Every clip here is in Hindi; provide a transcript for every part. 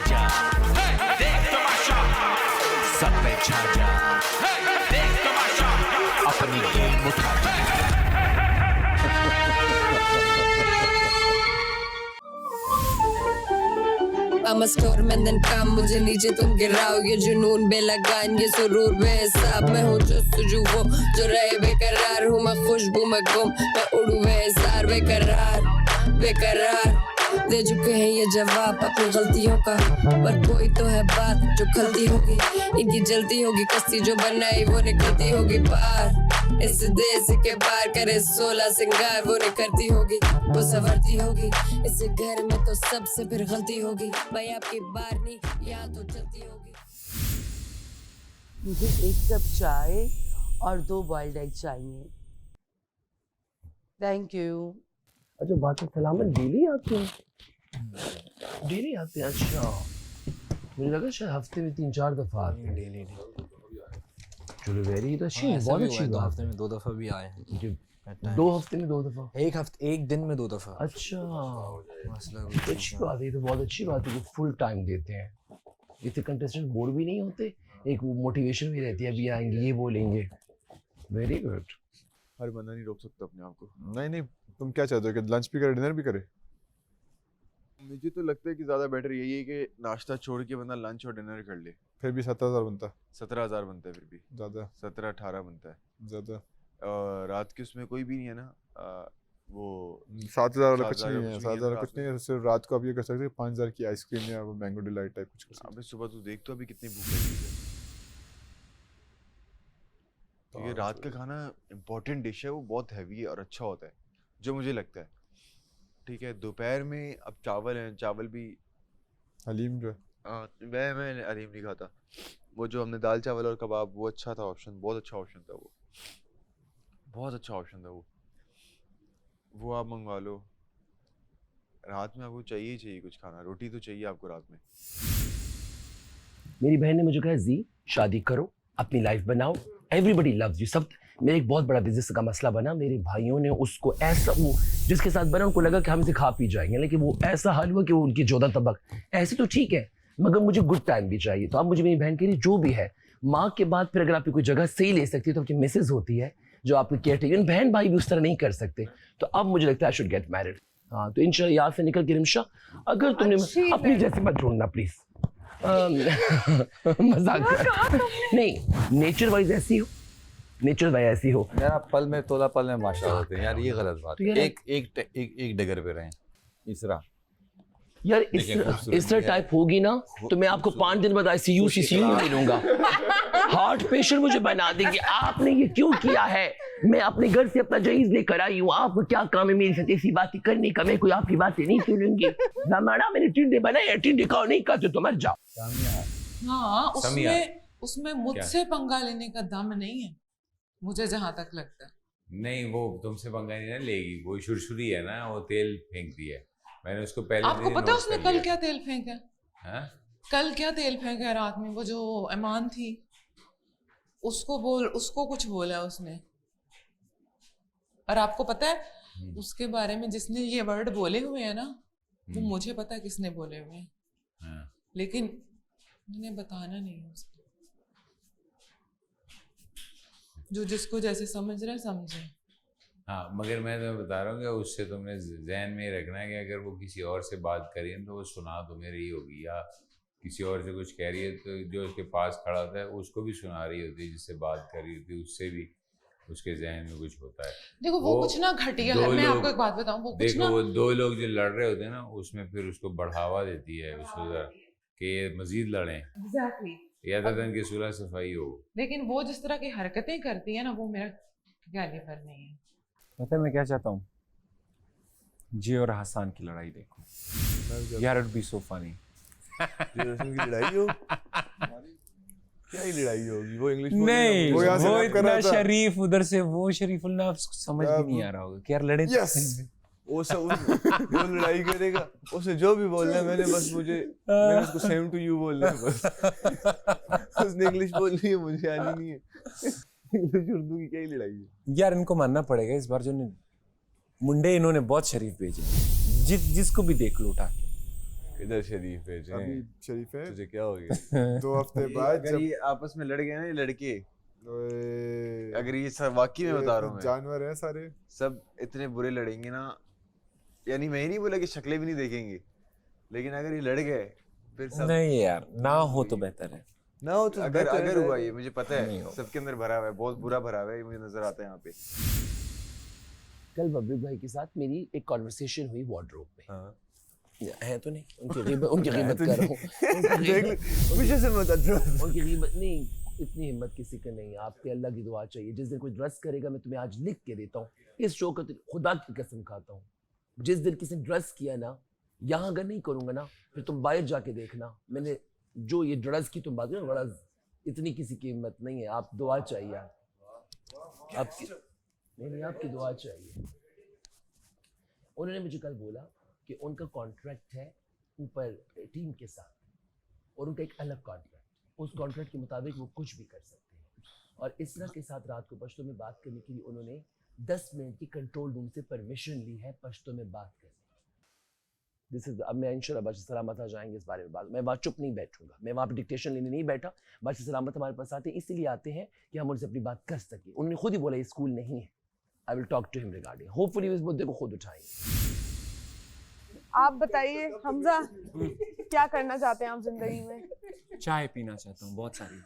जा, देख तमाशा, सब पे छा जा, देख तमाशा, अपनी गेम उठा जा। I'm a store में दिन काम मुझे नीचे तुम गिराओ ये जुनून बेलगान ये सुरूर बेहिसाब मैं हूँ जस्तजू वो जो रहे बेकरार हूँ मैं खुशबू मैं गुम मैं उड़ू बेजार बेकरार दे चुके हैं ये जवाब अपनी गलतियों का पर कोई तो है बात जो खलती होगी इनकी जलती होगी कश्ती जो बनाई वो निकलती होगी पार इस देश के पार करे 16 सिंगार वो नहीं करती होगी वो संवरती होगी इस घर में तो सबसे फिर गलती होगी भाई आपकी बार नहीं यहाँ तो चलती होगी। मुझे 1 कप चाय और 2 बॉइल्ड एग चाहिए। Thank you. अच्छा बात सलामत डेली आते हैं? डेली आते हैं? अच्छा मुझे लगा शायद हफ्ते में 3-4 दफा आते हैं। डेली चलो वेरी तो अच्छी बहुत अच्छी बात। हफ्ते में 2 दफा भी आए हैं। 2 हफ्ते में 2 दफा? एक दिन में 2 दफा। अच्छा मसला अच्छी बात है, तो बहुत अच्छी बात है कि फुल टाइम देते हैं। इतने कंटेस्टेंट बोर भी नहीं होते, एक मोटिवेशन भी रहती है अभी आएंगे ये बोलेंगे। Very good. हर बंदा नहीं रोक सकता अपने आप को। नहीं तुम क्या चाहते हो कि लंच भी करे डिनर भी करे? मुझे तो लगता है कि ज़्यादा बेटर यही है कि नाश्ता छोड़ के बंदा लंच और डिनर कर ले। फिर भी 17,000 बनता है। 17,000 बनता है फिर भी ज़्यादा। 17-18 बनता है ज़्यादा। रात के उसमें कोई भी नहीं है ना वो 7,000 वाला कुछ नहीं है। 7,000 कुछ नहीं है, सिर्फ रात को आप ये कर सकते हैं 5,000 की आइसक्रीम या मैंगो डिलाइट टाइप कुछ कर सकते हैं। अबे सुबह तू देख तो अभी कितनी भूख लगी है। तो ये रात का खाना इम्पोर्टेंट डिश है, वो बहुत हैवी है और अच्छा होता है जो मुझे लगता है। ठीक है दोपहर में अब चावल है, चावल भी हलीम जो है मैं हलीम नहीं खाता। वो जो हमने दाल चावल और कबाब वो अच्छा था ऑप्शन, बहुत अच्छा ऑप्शन था वो, बहुत अच्छा ऑप्शन था वो आप मंगवा लो। रात में आपको चाहिए कुछ खाना, रोटी तो चाहिए आपको रात में। मेरी बहन ने मुझे कहा जी शादी करो अपनी लाइफ बनाओ, एवरीबडी लव्स यू। सब मेरे एक बहुत बड़ा बिजनेस का मसला बना, मेरे भाइयों ने उसको ऐसा वो जिसके साथ बना उनको लगा कि हम इसे खा पी जाएंगे, लेकिन वो ऐसा हाल हुआ कि वो उनकी 14 तबक ऐसे तो ठीक है मगर मुझे गुड टाइम भी चाहिए। तो अब मुझे मेरी बहन कह रही जो भी है माँ के बाद फिर अगर आपकी कोई जगह सही ले सकती है तो आपकी मिसेज होती है जो आपकी केयर टेकर। बहन भाई भी उस तरह नहीं कर सकते। तो अब मुझे लगता है आई शुड गेट मैरिड। हाँ तो इंशाल्लाह याद से निकल के रिमशा अगर तुमने अपनी जैसे मत छोड़ना प्लीज। मजाक नहीं, नेचर वाइज ऐसी हो, नेचर वाइज ऐसी हो यार। पल में तोला पल में माशा होते हैं यार, ये गलत बात है। एक डगर पे रहें इसरा यार इस तरह टाइप होगी ना तो मैं आपको 5 दिन बाद ICU में मिलूंगा। हार्ट पेशेंट मुझे बना देंगे। आपने ये क्यों किया है? मैं अपने घर से अपना जहीज लेकर आई हूँ, आपको क्या काम है मेरी साथ ऐसी बातें करने का? मैं कोई आपकी बातें नहीं सुनूंगी। जमाना मैंने टिंडे बनाए, टिंडे खाओ, नहीं खाते तो मर जाओ। हाँ उसमें मुझसे पंगा लेने का दम नहीं है मुझे जहां तक लगता है। नहीं वो तुमसे पंगा नहीं ना लेगी, वो शुरशुरी है ना, वो तेल फेंक दिया है मैंने उसको पहले। आपको पता है उसने कल क्या तेल फेंका? हाँ? कल क्या तेल फेंका रात में? वो जो ईमान थी उसको कुछ बोला उसने। और आपको पता है उसके बारे में जिसने ये वर्ड बोले हुए हैं ना वो मुझे पता है किसने बोले हुए हैं। हाँ। लेकिन मैंने बताना नहीं है उसको। जो जिसको जैसे समझ रहे समझे। हाँ मगर मैं तुम्हें बता रहा हूँ कि उससे तुमने जहन में रखना है कि अगर वो किसी और से बात करी है तो वो सुना तुम्हें रही होगी, या किसी और से कुछ कह रही है तो जो उसके पास खड़ा होता है उसको भी सुना रही होती है, जिससे बात कर रही होती है उससे भी उसके जहन में कुछ होता है। देखो वो कुछ ना घटिया है। मैं आपको एक बात बताऊं, वो कुछ ना, वो 2 लोग जो लड़ रहे होते हैं ना उसमें फिर उसको बढ़ावा देती है उसको कि मजीद लड़ें। एग्जैक्टली। या तो कि सुलह सफाई हो। लेकिन वो जिस तरह की हरकतें करती है ना वो मेरा कैलिबर नहीं है। पता है मैं क्या चाहता हूँ? जी और हसन की लड़ाई देखो यार, इट बी सो फनी। की लड़ाई हो क्या ही लड़ाई होगी? वो इंग्लिश नहीं वो इतना शरीफ उधर से वो शरीफुल ना समझ भी नहीं आ रहा होगा कि यार लड़े। वो लड़ाई करेगा उसे जो भी बोलना है मैंने उसको सेम टू यू बोलना है बस। उसने इंग्लिश बोलनी है, मुझे आनी नहीं है। इंग्लिश उर्दू की क्या ही लड़ाई है यार। इनको मानना पड़ेगा इस बार जो मुंडे इन्होंने बहुत शरीफ भेजे, जिसको भी देख लो उठा के। इधर शरीफ भेजे अभी शरीफ है। तुझे क्या हो गया 2 हफ्ते बाद अगर जब ये आपस में लड़ गए ना ये लड़के, ओए, अगर ये सब वाकई में बता रहा हूँ मैं, जानवर हैं सारे। सब इतने बुरे लड़ेंगे ना, यानी मैं ही नहीं बोला कि शक्लें भी नहीं देखेंगे, लेकिन अगर ये लड़ गए फिर सब नहीं यार, ना हो तो बेहतर है। ना हो तो अगर- अगर अगर- हुआ ये मुझे पता नहीं है, हो। सबके अंदर भरा हुआ है, बहुत बुरा भरा हुआ है, ये मुझे नजर आता है यहाँ पे। कल वब्रिक भाई के साथ मेरी एक कॉन्वर्सेशन हुई वार्डरोब में। हाँ। है तो नहीं, उनकी गीबत कर रहा हूँ। मुझे से मत उनकी गीबत नहीं, इतनी हिम्मत किसी का नहीं है। आपके अल्लाह की दुआ चाहिए। जिस दिन कोई ड्रग्स करेगा, मैं तुम्हें आज लिख के देता हूँ, इस शो का खुदा की कसम खाता हूँ, जिस दिन किसी ने ड्रग्स किया ना, यहाँ अगर नहीं करूँगा ना, फिर तुम बाहर जाके देखना। मैंने जो ये ड्रग्स की तुम बात करो, बड़ा इतनी किसी की हिम्मत नहीं है। आप दुआ चाहिए, आपकी नहीं, आपकी दुआ चाहिए। उन्होंने मुझे कल बोला कि उनका कॉन्ट्रैक्ट है ऊपर टीम के साथ और उनका एक अलग कॉन्ट्रैक्ट, उस कॉन्ट्रैक्ट के मुताबिक वो कुछ भी कर सकते हैं। और इसरा के साथ रात को पश्तो में बात करने के लिए उन्होंने 10 मिनट की कंट्रोल रूम से परमिशन ली है पश्तो में बात करने। दिस इज, अब मैं इंशाल्लाह बादशाह सलामत आ जाएंगे इस बारे में बात। मैं वहाँ चुप नहीं बैठूंगा, मैं वहाँ पर डिक्टेशन लेने नहीं बैठा। बादशाह सलामत हमारे पास आते हैं, इसीलिए आते हैं कि हम उनसे अपनी बात कर सकें। उन्होंने खुद ही बोला ये स्कूल नहीं है। I will talk to him regarding, hopefully इस मुद्दे को खुद उठाएंगे। आप बताइए हमजा, क्या करना चाहते हैं आप जिंदगी में? चाय पीना चाहता हूँ, बहुत सारी,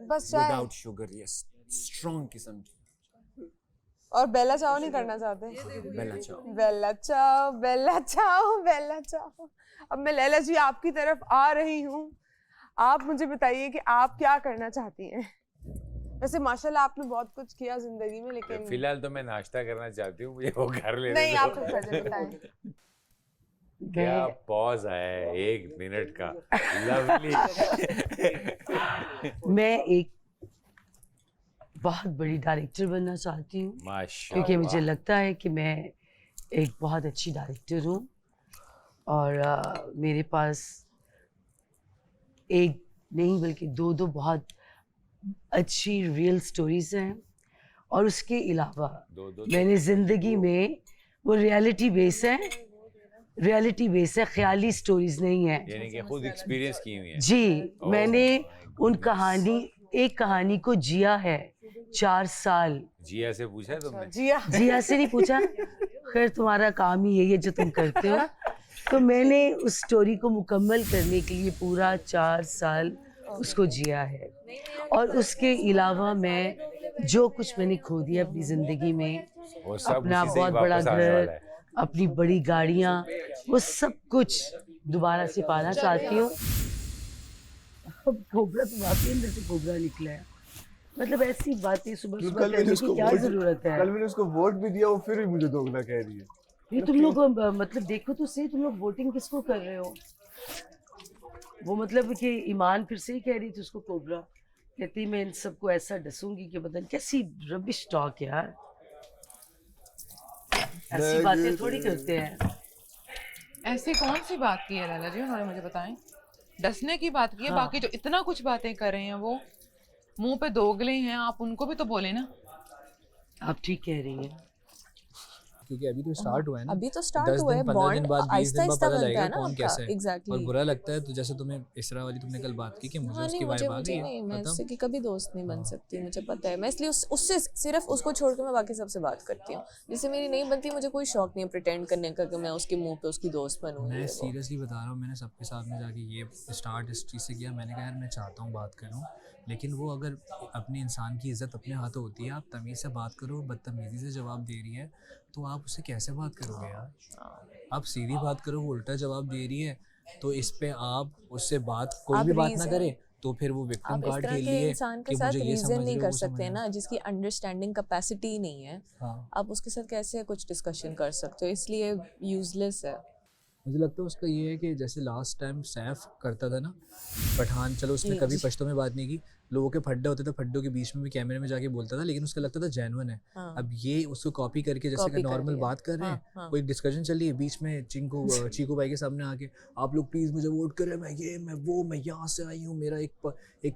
बस चाय विदाउट शुगर, यस, स्ट्रॉन्ग किस्म की। और बेला चाव नहीं करना चाहते? बेला चाव। बेला चाव, बेला चाव, बेला चाव। अब मैं लैला जी आपकी तरफ आ रही हूँ, आप मुझे बताइए कि आप क्या करना चाहती हैं? वैसे माशाल्लाह आपने बहुत कुछ किया जिंदगी में, लेकिन फिलहाल तो मैं नाश्ता करना चाहती हूँ, मुझे वो घर ले नहीं, आप मुझे बताएं। क्या पॉज आया है 1 मिनट का, लवली। मैं एक बहुत बड़ी डायरेक्टर बनना चाहती हूँ, माशाल्लाह। क्योंकि मुझे लगता है कि मैं एक बहुत अच्छी डायरेक्टर हूँ और मेरे पास एक नहीं बल्कि दो बहुत अच्छी रियल स्टोरीज हैं। और उसके अलावा मैंने ज़िंदगी में वो रियलिटी बेस है, ख्याली स्टोरीज नहीं है, यानी कि खुद एक्सपीरियंस की हुई है। जी। मैंने उन एक कहानी को जिया है 4 साल। जिया से पूछा है तुमने? जिया से नहीं पूछा, खैर तुम्हारा काम ही यही है जो तुम करते हो। तो मैंने उस स्टोरी को मुकम्मल करने के लिए पूरा 4 साल उसको जिया है। और उसके अलावा मैं जो कुछ मैंने खो दिया अपनी ज़िंदगी में, वो सब अपना उसी से ही बहुत बड़ा वापस आने घर, वाला है। अपनी बड़ी गाड़ियाँ, वो सब कुछ दोबारा से पाना चाहती हूँ। अब कोबरा तो वाकई अंदर से कोबरा निकला है। मतलब ऐसी बातें सुबह सुबह करने की क्या जरूरत है? कल मैंने उसको वोट भी दिया, वो फिर भी मुझे दोगला कह रही है। ये तुम लोग मतलब देखो तो सही, तुम लोग वोटिंग किसको कर रहे हो? वो मतलब कि ईमान फिर से ही कह रही थी उसको कोबरा, कहती मैं इन सबको ऐसा डसूंगी कि पता नहीं कैसी रबिश टॉक यार, ऐसी बातें थोड़ी करते हैं। ऐसी कौन सी बात की है लैला जी, उन्होंने मुझे बताएं। डसने की बात की है, हाँ। बाकी जो इतना कुछ बातें कर रहे हैं वो मुंह पे दोगले हैं, आप उनको भी तो बोले ना। आप ठीक कह रही हैं। क्योंकि अभी तो स्टार्ट हुआ है ना, अभी तो स्टार्ट 10 हुआ दिन है, 15 दिन बॉन्ड बाद 20 दिन आहिस्ता बाद आहिस्ता पता बनता लगेगा है ना कौन आपका। कैसा है। एग्जैक्टली। और बुरा लगता है तो जैसे तुम्हें इसरा वाली तुमने कल बात की कि मुझे हाँ उसकी नहीं, वाइब आ मुझे गई नहीं, मैं खत्म। उससे की कभी दोस्त नहीं बन सकती, मुझे पता है। मैं इसलिए उससे सिर्फ उसको छोड़ के मैं बाकी सबसे बात करती हूँ। जिससे मेरी नहीं बनती, मुझे कोई शौक नहीं है प्रिटेंड करने का कि मैं उसके मुंह पे उसकी दोस्त बनूँ। मैं सीरियसली बता रहा हूँ, मैंने सबके साथ में जाके ये स्टार्ट इस चीज़ से किया। मैंने कहा यार मैं चाहता हूँ बात करूँ, लेकिन वो अगर अपने इंसान की इज़्ज़त अपने हाथों होती है, आप तमीज़ से बात करो, बदतमीज़ी से जवाब दे रही है तो आप उससे कैसे बात करोगे यार? आप सीधी बात करो, वो उल्टा जवाब दे रही है तो इस पे आप उससे बात कोई भी बात ना करे तो फिर वो विक्टिम आप इस कार्ड तरह खेल के लिए इंसान के कि साथ मुझे ये रीजन समझ नहीं रहे हो, कर वो सकते हैं समझ ना, जिसकी अंडरस्टैंडिंग कैपेसिटी नहीं है। हाँ। आप उसके साथ कैसे कुछ डिस्कशन कर सकते हो, इसलिए यूजलेस है। मुझे लगता है उसका ये है कि जैसे लास्ट टाइम सैफ करता था ना पठान, चलो उसने कभी पश्तो में बात नहीं की, लोगों के फड्डे होते थे, फड्डों के बीच में भी कैमरे में जाके बोलता था, लेकिन उसका लगता था जेन्युइन है। हाँ। अब ये उसको कॉपी करके जैसे कि नॉर्मल बात कर रहे हैं, हाँ। कोई डिस्कशन चल रही है, बीच में चीकू भाई के सामने आके आप लोग प्लीज़ मुझे वोट करें, मैं यहाँ से आई हूँ, मेरा एक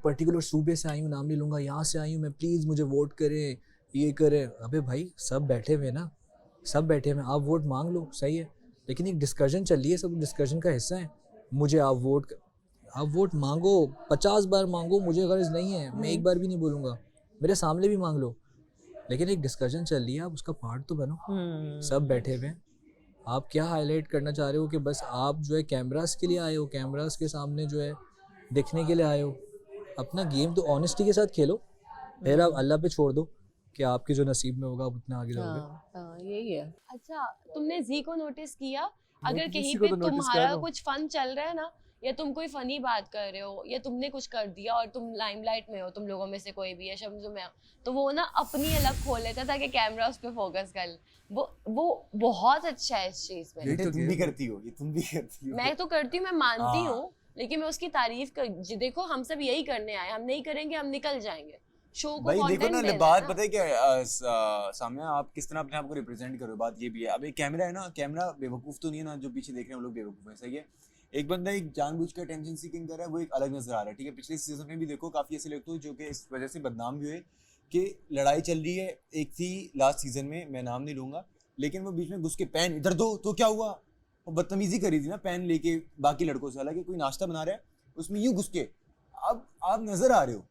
पर्टिकुलर सूबे से आई हूँ, नाम नहीं लूँगा, यहाँ से आई हूँ मैं, प्लीज़ मुझे वोट करें, ये करें। अबे भाई सब बैठे हुए ना, सब बैठे हुए, आप वोट मांग लो, सही है, लेकिन एक डिस्कशन चल रही है, सब डिस्कशन का हिस्सा है। मुझे आप वोट मांगो, 50 बार मांगो, मुझे गर्ज नहीं है, मैं एक बार भी नहीं बोलूँगा, मेरे सामने भी मांग लो, लेकिन एक डिस्कशन चल रही है, आप उसका पार्ट तो बनो। सब बैठे हुए हैं, आप क्या हाईलाइट करना चाह रहे हो कि बस आप जो है कैमरास के लिए आए हो, कैमरास के सामने जो है दिखने के लिए आए हो? अपना गेम तो ऑनेस्टी के साथ खेलो, फिर आप अल्लाह पे छोड़ दो कि आपके जो नसीब में होगा आप उतना आगे जाओगे। यही है। अच्छा, तुमने जी को नोटिस किया? अगर किसी कहीं को पे तो notice कर तुम्हारा रहा हूँ। कुछ फन चल रहा है ना, या तुम कोई फनी बात कर रहे हो, या तुमने कुछ कर दिया और तुम लाइमलाइट में हो, तुम लोगों में से कोई भी है, शम्सू में हो, तो वो ना अपनी अलग खोल लेता था कि कैमरा उस पे फोकस कर ले। वो बहुत अच्छा है इस चीज में। ये तो तुम भी करती हो, ये तुम भी करती हो। मैं तो करती हूँ, मैं मानती हूँ, लेकिन मैं उसकी तारीफ कर, देखो हम सब यही करने आए, हम नहीं करेंगे हम निकल जाएंगे। शो को भाई देखो कंटेंट ना, देना बात है पता है क्या सामने आप किस तरह अपने आप को रिप्रेजेंट करो, बात ये भी है। अब एक कैमरा है ना, कैमरा बेवकूफ तो नहीं है ना, जो पीछे देख रहे हैं वो लोग बेवकूफ है, सही है। एक बंदा एक जानबूझ कर टेंशन सीकिंग कर रहा है, वो एक अलग नजर आ रहा है, ठीक है। पिछले सीजन में भी देखो काफी ऐसे लोग तो जो कि इस वजह से बदनाम भी हुए कि लड़ाई चल रही है। एक थी लास्ट सीजन में, मैं नाम नहीं लूंगा, लेकिन वो बीच में घुस के पेन इधर दो, तो क्या हुआ, वो बदतमीजी करी थी ना पेन लेके बाकी लड़कों से। हालांकि कोई नाश्ता बना रहा है उसमें यूं घुस के, अब आप नजर आ रहे हो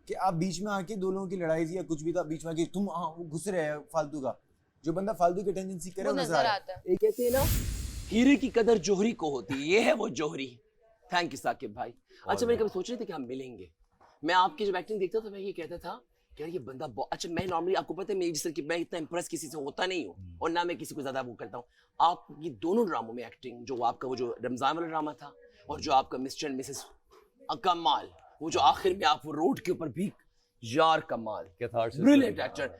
कि आप बीच में आके दो लोगों की लड़ाई थी या कुछ भी था, बीच में आके तुम वो घुस रहे हैं फालतू का। जो बंदा फालतू की टेंशन सीख कर वो नजर आता है। एक कहते हैं ना, हीरे की कदर जोहरी को होती है, ये है वो जोहरी। थैंक यू साकिब भाई। अच्छा, मैंने कभी सोच रहे थे कि हम मिलेंगे। मैं आपकी जब एक्टिंग देखता था मैं ये कहता था कि यार ये बंदा बहुत अच्छा। मैं नॉर्मली आपको पता है मेरी जिस तरह की मैं इतना इंप्रेस किसी से होता नहीं हूँ, और ना मैं किसी को ज्यादा वो करता हूँ। आपकी दोनों ड्रामों में एक्टिंग, जो आपका वो जो रमजान वाला ड्रामा था और जो आपका मिस्टर एंड मिसेस, कमाल। वो जो आखिर में आप वो रोड के ऊपर भी, यार कमाल, ब्रिलियंट एक्टर।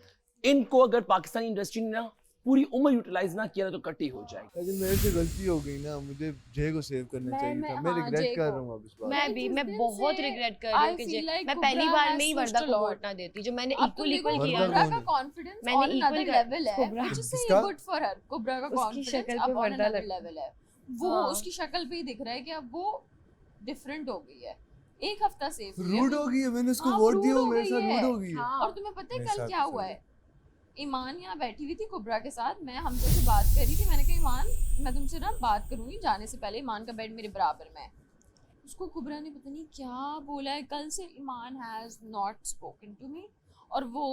इनको अगर पाकिस्तानी इंडस्ट्री ने ना पूरी उम्र यूटिलाइज ना किया तो कट्टी हो जाएगी। लेकिन मेरे से गलती हो गई ना, मुझे जय को सेव करना चाहिए था। मैं रिग्रेट कर रहा हूँ अब इस बात। मैं बहुत रिग्रेट कर रही हूँ कि मैं पहली बार में ही वर्दा को वोट ना देती, जो मैंने इक्वल किया। कुब्रा का कॉन्फिडेंस मैंने ऑन अनदर equal लेवल है, which is किसका? Good for her. कुब्रा का उसकी कॉन्फिडेंस शक्ल अब पे ऑन वर्दा अनदर लगता लेवल है। वो हाँ। उसकी शक्ल पे ही दिख रहा है कि अब वो डिफरेंट हो गई है। एक हफ्ता सेव रूड हो गई है, मैंने उसको हाँ, वोट rude दिया, हो मेरे गई साथ है। रूड हो गई है। हाँ। और तुम्हें पता है मेरे कल साथ क्या भी हुआ सही। है? ईमान यहाँ बैठी हुई थी कुब्रा के साथ, मैं हमसे से बात कर रही थी। मैंने कहा ईमान, मैं तुमसे ना बात करूंगी जाने से पहले। ईमान का बेड मेरे बराबर में है। उसको कुब्रा ने पता नहीं क्या बोला है, कल से Iman has not spoken to me, और वो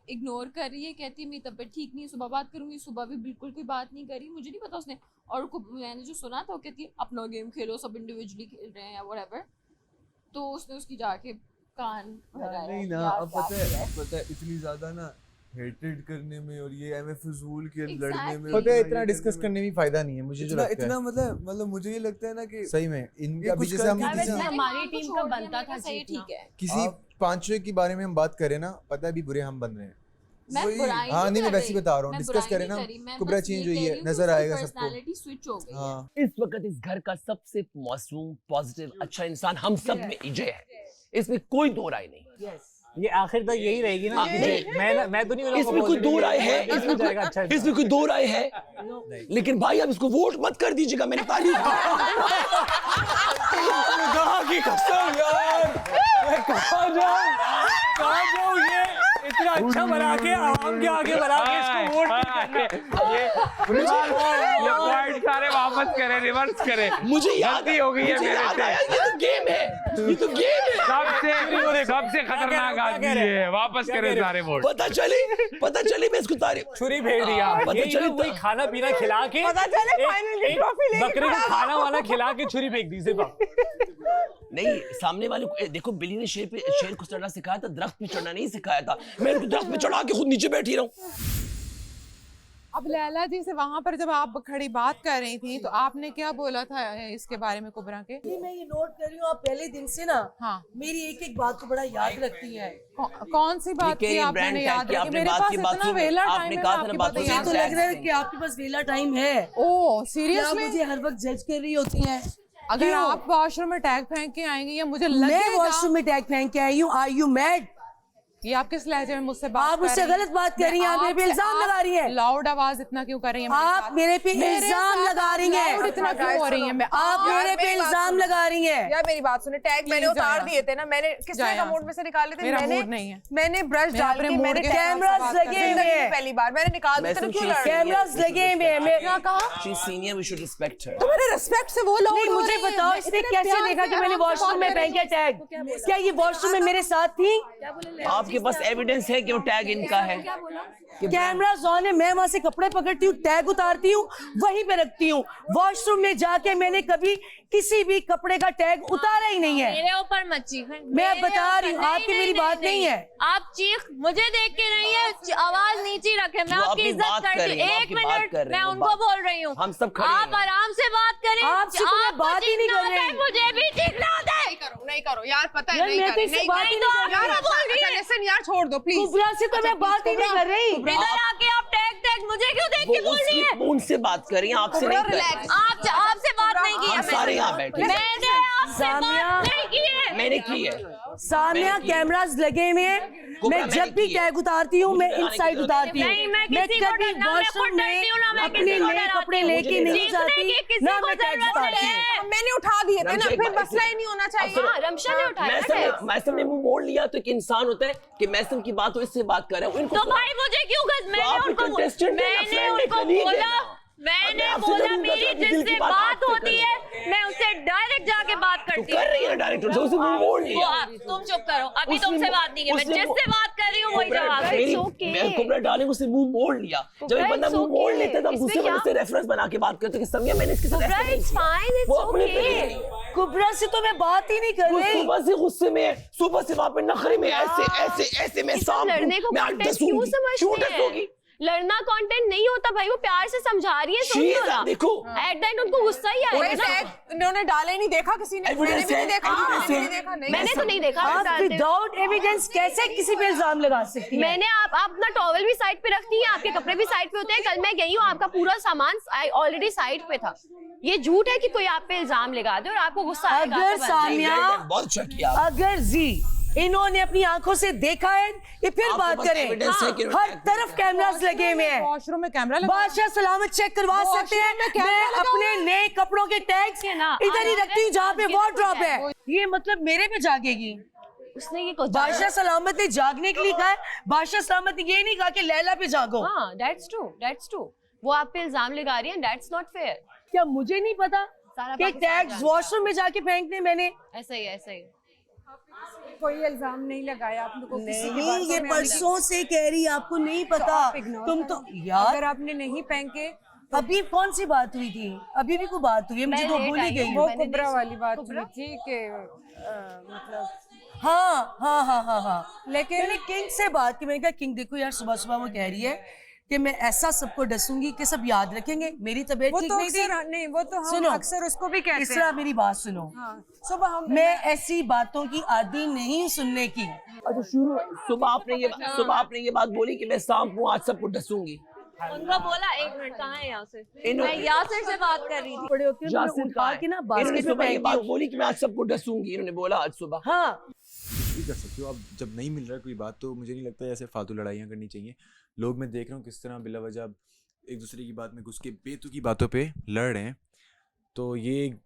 इग्नोर कर रही है, कहती है मेरी तबीयत ठीक नहीं है, सुबह बात करूंगी। सुबह भी बिल्कुल कोई बात नहीं करी, मुझे नहीं पता उसने। और मैंने जो सुना था वो कहती है अपना गेम खेलो, सब इंडिविजुअली खेल रहे हैं या व्हाटएवर। तो उसने उसकी जाके कान भराया। नहीं ना, क्या- अब क्या पता है इतनी ज्यादा ना हेटेड करने में और ये एमए फजूल के Exactly. लड़ने में, पता है ये इतना डिस्कस करने में फायदा नहीं है, मुझे जो इतना लगता इतना है मतलब मुझे ये लगता है ना कि सही में इनके ये अभी कुछ जैसे हम करके किसी मैंने हमारी ईमान को टीम छोड़ का दिया, बनता मैंने कहा था सही जीतना। ठीक है। किसी आप- पांचवे के बारे में हम बात करें ना, पता है अभी बुरे हम बन रहे हैं। मैं वही- बुराई हाँ, नहीं, मैं कर वैसे ही रही। बता रहा हूँ, मैं डिस्कस बुराई करें नहीं ना, कर रही, मैं कुब्रा बस चेंज ये हुई कह है, रही हूँ कि नजर उसकी आएगा सबको। personality switch हो गई है। हाँ, इस वक्त इस घर का सबसे मासूम, पॉजिटिव, अच्छा इंसान हम सब में विजय है। इसमें कोई दो राय नहीं। ये आखिर तक यही रहेगी ना। मैं तो नहीं इसमें कोई दो राय है, इसमें कोई दो राय है। लेकिन भाई अब इसको वोट मत कर दीजिएगा, मैंने तारीफ कहा कि कसम यार, मैं कहाँ जाऊँ ये इतना अच्छा बना के आवाम के आगे बना के इसको वोट ये पॉइंट सारे वापस करे, रिवर्स करे। मुझे याद गलती हो गई है मेरे से। ये तो गेम है, ये तो गेम है। सबसे खतरनाक आदमी है, वापस करे सारे वोट। पता चली मैं इसको तारीफ छुरी फेर दिया। पता यही ना चली वही खाना पीना खिला के, पता चले finally trophy लेके बकरे को खाना वाला खिला के छुरी फेंक दी सिर्फ। नहीं, सामने वाले को देखो, बिल्ली ने शेर को चढ़ना सिखाया था, दरख्त पे चढ़ना नहीं सिखाया था। मैं इनको दरख्त पे चढ़ा के खुद नीचे बैठी रहूं। अब लैला जी से वहां पर जब आप खड़ी बात कर रही थी तो आपने क्या बोला था इसके बारे में कुब्रा के? मैं ये नोट कर रही हूँ, आप पहले दिन से ना हाँ। मेरी एक एक बात को बड़ा याद रखती है। कौन सी बात थी आपने याद रखी? मेरे पास इतना वेला टाइम है, आपकी बातें मुझे याद तो लग रहा है रखती कि आपके पास वेला टाइम है। ओह आप सीरियसली? मुझे हर वक्त जज कर रही होती हैं। अगर क्यों? आप वॉशरूम में टैग फेंक के आएंगी या मुझे मैं लगेगा वॉशरूम में टैग फेंक के आई हूँ, आर यू मैड? ये आप किस लहजे में मुझसे बात आप मुझसे गलत बात कर रही हैं, आप मेरे पे इल्जाम लगा रही हैं। लाउड आवाज इतना क्यों कर रही हैं? आप मेरे पे इल्जाम लगा रही हैं। इतना क्यों हो रही हैं? आप मेरे पे इल्जाम लगा रही हैं। यार मेरी बात सुने, टैग मैंने उतार दिए थे ना, मैंने किसने कमोड में से निकाले थे? मैंने ब्रश डाल के मैंने कैमरास लगे हुए हैं। पहली बार मैंने निकाल दिए थे। क्यों लड़ रही है? कैमरास लगे हुए हैं। मैं क्या कहा? She's senior, we should respect her. तुम्हारे रिस्पेक्ट से वो लोग नहीं, मुझे बताओ इसने कैसे देखा कि मैंने वॉशरूम में फेंका टैग? क्या ये वॉशरूम में मेरे साथ थी? आपके पास एविडेंस है कि वो टैग इनका है? कैमरास ऑन है, मैं वहां से कपड़े पकड़ती हूँ, टैग उतारती हूँ, वहीं पे रखती हूँ। वॉशरूम में जाके मैंने कभी किसी भी कपड़े का टैग उतारा ही नहीं है। मेरे ऊपर मत चीख। मैं बता रही हूँ, आपकी मेरी बात नहीं है। आप चीख मुझे देख के नहीं है, आवाज नीचे रखे। मैं आपकी इज्जत करती हूँ। एक मिनट, मैं उनको बोल रही हूँ, हम सब खड़े हैं। आप आराम से बात करें। आपसे तो मैं बात ही नहीं कर रही। मुझे भी चीखना होता है। नहीं करो यार, पता है यार, नहीं मैं तो करें, इससे नहीं बात ही करें। नहीं कर रही। यार बोल रही है। लिसन यार, छोड़ दो प्लीज। कुबरा से तो मैं बात ही नहीं कर रही। इधर आके आप टैग मुझे क्यों देख के बोल रही है? उनसे बात कर रही हैं, आपसे नहीं कर रही। आपसे बात नहीं की है। हम सारे यहाँ बैठे हैं। मैंने आपसे बात नहीं की है। मैंने की है। सामिया कैमरास लगे हुए हैं। मैं जब भी टैग उतारती हूँ मैं इनसाइड उतारती हूँ। मैं कभी वॉशरूम में अपने नए कपड़े लेके नहीं जाती, ना मैं टैग उतारती हूँ। मैंने उठा दिए थे ना, फिर मसला ही नहीं होना चाहिए। रमशा ने उठाया। मैसम ने मुंह मोड़ लिया तो एक इंसान होता है कि मैसम की बात हो, इससे बात कर रहे हैं। तो भाई मुझे क्यों मैंने बोला मेरी जिससे बात होती है मैं उससे डायरेक्ट जाके बात करती हूँ। कर रही है डायरेक्ट, उससे मुंह मोड़ लिया। तुम चुप करो, अभी तुमसे बात नहीं है। मैं जिससे बात कर रही हूँ वही जवाब है। मैं कुबरा डाले उससे मुंह मोड़ लिया। जब एक बंदा मुंह मोड़ लेता है तो हम दूसरे बंदे से रेफरेंस बना के बात करते हैं कि समिया मैंने इसके साथ कुबरा से तो मैं बात ही नहीं कर रही। सुबह से गुस्से में, सुबह से वहाँ पे नखरे में, ऐसे मैं लड़ने को कंटेंट क्यों समझते हैं? लड़ना कंटेंट नहीं होता भाई, वो प्यार से समझा रही है। सुन लो ना, देखो एट द एंड उनको गुस्सा ही आएगा ना। इन्होंने डाले नहीं देखा किसी ने, मैंने भी नहीं देखा, मैंने तो नहीं देखा। आप विदाउट एविडेंस कैसे किसी पे इल्जाम लगा सकती हैं? मैंने आप अपना टॉवल भी साइड पे रखती हैं, आपके कपड़े भी साइड पे होते हैं। कल मैं गई हूँ, आपका पूरा सामान ऑलरेडी साइड पे था। ये झूठ है कि कोई आप पे इल्जाम लगा दे और आपको गुस्सा आएगा। अगर सामिया, अगर जी इन्होंने अपनी आंखों से देखा है ये फिर बात करें। हर तरफ कैमरास लगे हुए हैं। वॉशरूम में कैमरा लगा, बादशाह सलामत चेक करवा सकते हैं। मैं अपने नए कपड़ों के टैग्स इधर ही रखती हूँ जहाँ पे वार्डरोब है। ये मतलब मेरे पे जागेगी? उसने ये कुछ बादशाह सलामत ने जागने के लिए कहा है, बादशाह सलामत ने ये नहीं कहा कि लैला पे जागो। हाँ, that's true। वो आप पे इल्जाम लगा रही है, that's not fair। क्या मुझे नहीं पता कि टैग्स वॉशरूम में जाके फेंकने? मैंने ऐसा ही कोई इल्जाम नहीं लगाया आप लोगों को। नहीं, ये परसों से कह रही आपको नहीं पता। तुम तो यार, अगर आपने नहीं फेंके अभी कौन सी बात हुई थी? अभी भी कोई बात हुई है, मुझे तो भूल ही गई। वो कुबरा वाली बात हुई थी कि मतलब हाँ। लेकिन मैंने किंग से बात की। मैंने कहा किंग देखो यार, सुबह सुबह वो कह रही है कि मैं ऐसा सबको डसूंगी कि सब याद रखेंगे। मेरी तबीयत ठीक नहीं थी। नहीं, वो तो हम अक्सर उसको भी कहते हैं। इस तरह मेरी बात सुनो। सुबह हम मैं ऐसी बातों की आदी नहीं सुनने की। अच्छा सुबह आपने ये बात बोली कि मैं शाम को आज सबको डसूंगी। उनका बोला 1 मिनट कहाँ है यासिर? मैं यासिर से बात कर रही थी। बड़े होके उठा के ना बास्केट में फेंक बात बोली कि मैं आज सबको डसूंगी, इन्होंने बोला आज सुबह। हाँ, भी कर सकते हो आप। जब नहीं मिल रहा है कोई बात तो मुझे नहीं लगता ऐसे फालतू लड़ाइयाँ करनी चाहिए। लोग मैं देख रहा हूँ किस तरह बिला वजह एक दूसरे की बात में घुस के बेतुकी बातों पे लड़ रहे हैं, तो ये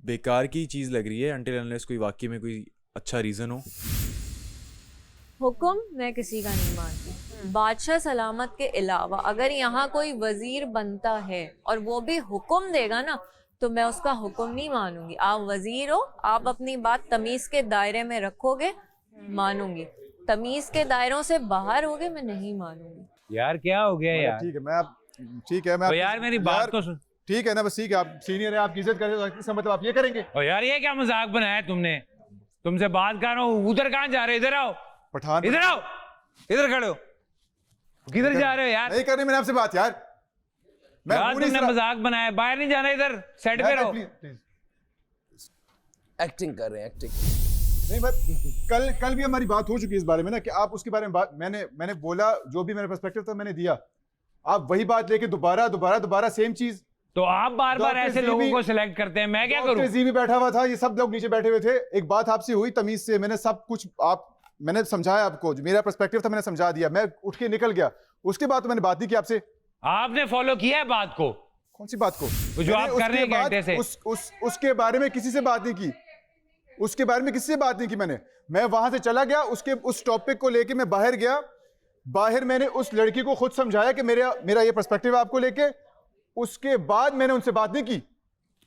बेकार की चीज़ लग रही है अनटिल अनलेस कोई वाकई में कोई अच्छा रीज़न हो। हुक्म मैं किसी का नहीं मानती। बादशाह सलामत के अलावा अगर यहाँ कोई वजीर बनता है और वो भी हुक्म देगा ना तो मैं उसका हुक्म नहीं मानूंगी। आप वजीर हो, आप अपनी बात तमीज़ के दायरे में रखोगे, मानूंगी। तमीज़ के दायरों से बाहर होगे, मैं नहीं मानूंगी। यार क्या हो गया यार? ठीक है मैं तो यार मेरी बात तो सुन। ठीक है ना, बस ठीक है, आप सीनियर है, आपकी इज्जत करें तो इसका मतलब आप ये करेंगे? और यार ये क्या मजाक बनाया तुमने? तुमसे बात कर रहा हूँ, उधर कहाँ जा रहे हो? इधर आओ पठान, इधर आओ, इधर खड़े हो। किधर जा रहे हो यार? नहीं करनी मैंने आपसे बात यार। यार तुमने मजाक बनाया, बाहर नहीं जाना, इधर साइड पे रहो। एक्टिंग कर रहे हैं, एक्टिंग नहीं। मैं कल भी हमारी बात हो चुकी है इस बारे में ना कि आप उसके बारे में बात मैंने बोला, जो भी मेरा पर्सपेक्टिव था मैंने दिया। आप वही बात लेके दोबारा सेम चीज। तो आप बार-बार ऐसे लोगों को सिलेक्ट करते हैं, मैं क्या करूं? जी भी बैठा हुआ था, ये सब लोग नीचे बैठे हुए थे। एक बात आपसे हुई तमीज से, मैंने सब कुछ आप मैंने समझाया आपको, जो मेरा पर्सपेक्टिव था मैंने समझा दिया, मैं उठ के निकल गया। उसके बाद तो मैंने बात नहीं की आपसे। आपने फॉलो किया है बात को? कौन सी बात को? वो जो आप कर रहे हैं घंटे से। उसके बारे में किसी से बात नहीं की, उसके बारे में किसी से बात नहीं की मैंने। मैं वहां से चला गया, उसके उस टॉपिक को लेके मैं बाहर गया। बाहर मैंने उस लड़की को खुद समझाया कि मेरा ये पर्सपेक्टिव है आपको लेके। उसके बाद मैंने उनसे बात नहीं की,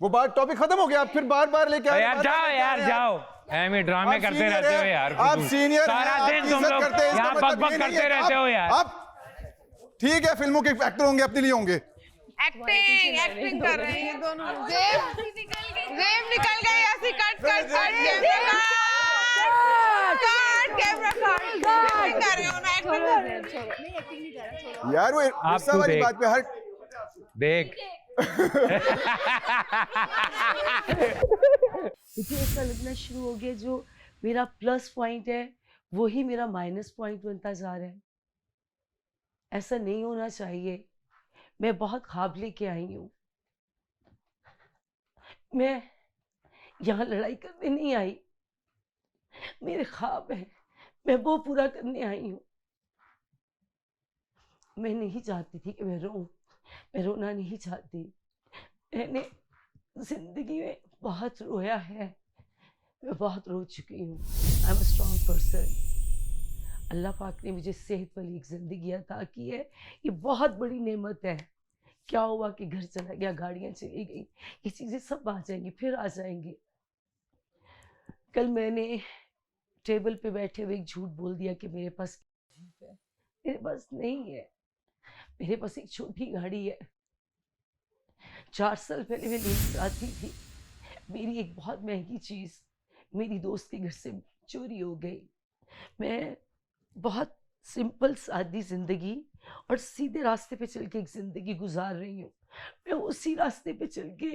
वो बात टॉपिक खत्म हो गया। फिर बार बार लेके यार जाओ यार जाओ, एम ड्रामे करते रहते हो यार। आप सीनियर सारा दिन तुम लोग यहाँ बकबक करते रहते हो यार। आप ठीक है, फिल्मों के एक्टर होंगे, अपने लिए होंगे। एक्टिंग कर रहे हैं दोनों। जेब निकल गई ऐसी। कट कैमरा कर रहे हो ना, एक्टिंग कर रहे हो यार। वो गुस्सा वाली बात पे हर देख मुझे ऐसा लगना शुरू हो गया जो मेरा प्लस पॉइंट है वही मेरा माइनस पॉइंट बनता जा रहा है। ऐसा नहीं होना चाहिए। मैं बहुत ख्वाब लेके आई हूँ। मैं यहाँ लड़ाई करने नहीं आई, मेरे ख्वाब है, मैं वो पूरा करने आई हूँ। मैं नहीं चाहती थी कि मैं रोऊं, मैं रोना नहीं चाहती। मैंने जिंदगी में बहुत रोया है, मैं बहुत रो चुकी हूँ। I am a strong person. Allah पाक ने मुझे सेहत वाली एक ज़िंदगी अता की है, ये बहुत बड़ी नेमत है। क्या हुआ कि घर चला गया, गाड़ियाँ चली गई, ये चीज़ें सब आ जाएंगी, फिर आ जाएंगी। कल मैंने टेबल पे बैठे हुए एक झूठ बोल दिया कि मेरे पास है, मेरे पास नहीं है। मेरे पास एक छोटी गाड़ी है। 4 साल पहले मैं लेकर आती थी, मेरी एक बहुत महंगी चीज़ मेरी दोस्त के घर से चोरी हो गई। मैं बहुत सिंपल सादी ज़िंदगी और सीधे रास्ते पे चल के एक ज़िंदगी गुजार रही हूँ। मैं उसी रास्ते पे चल के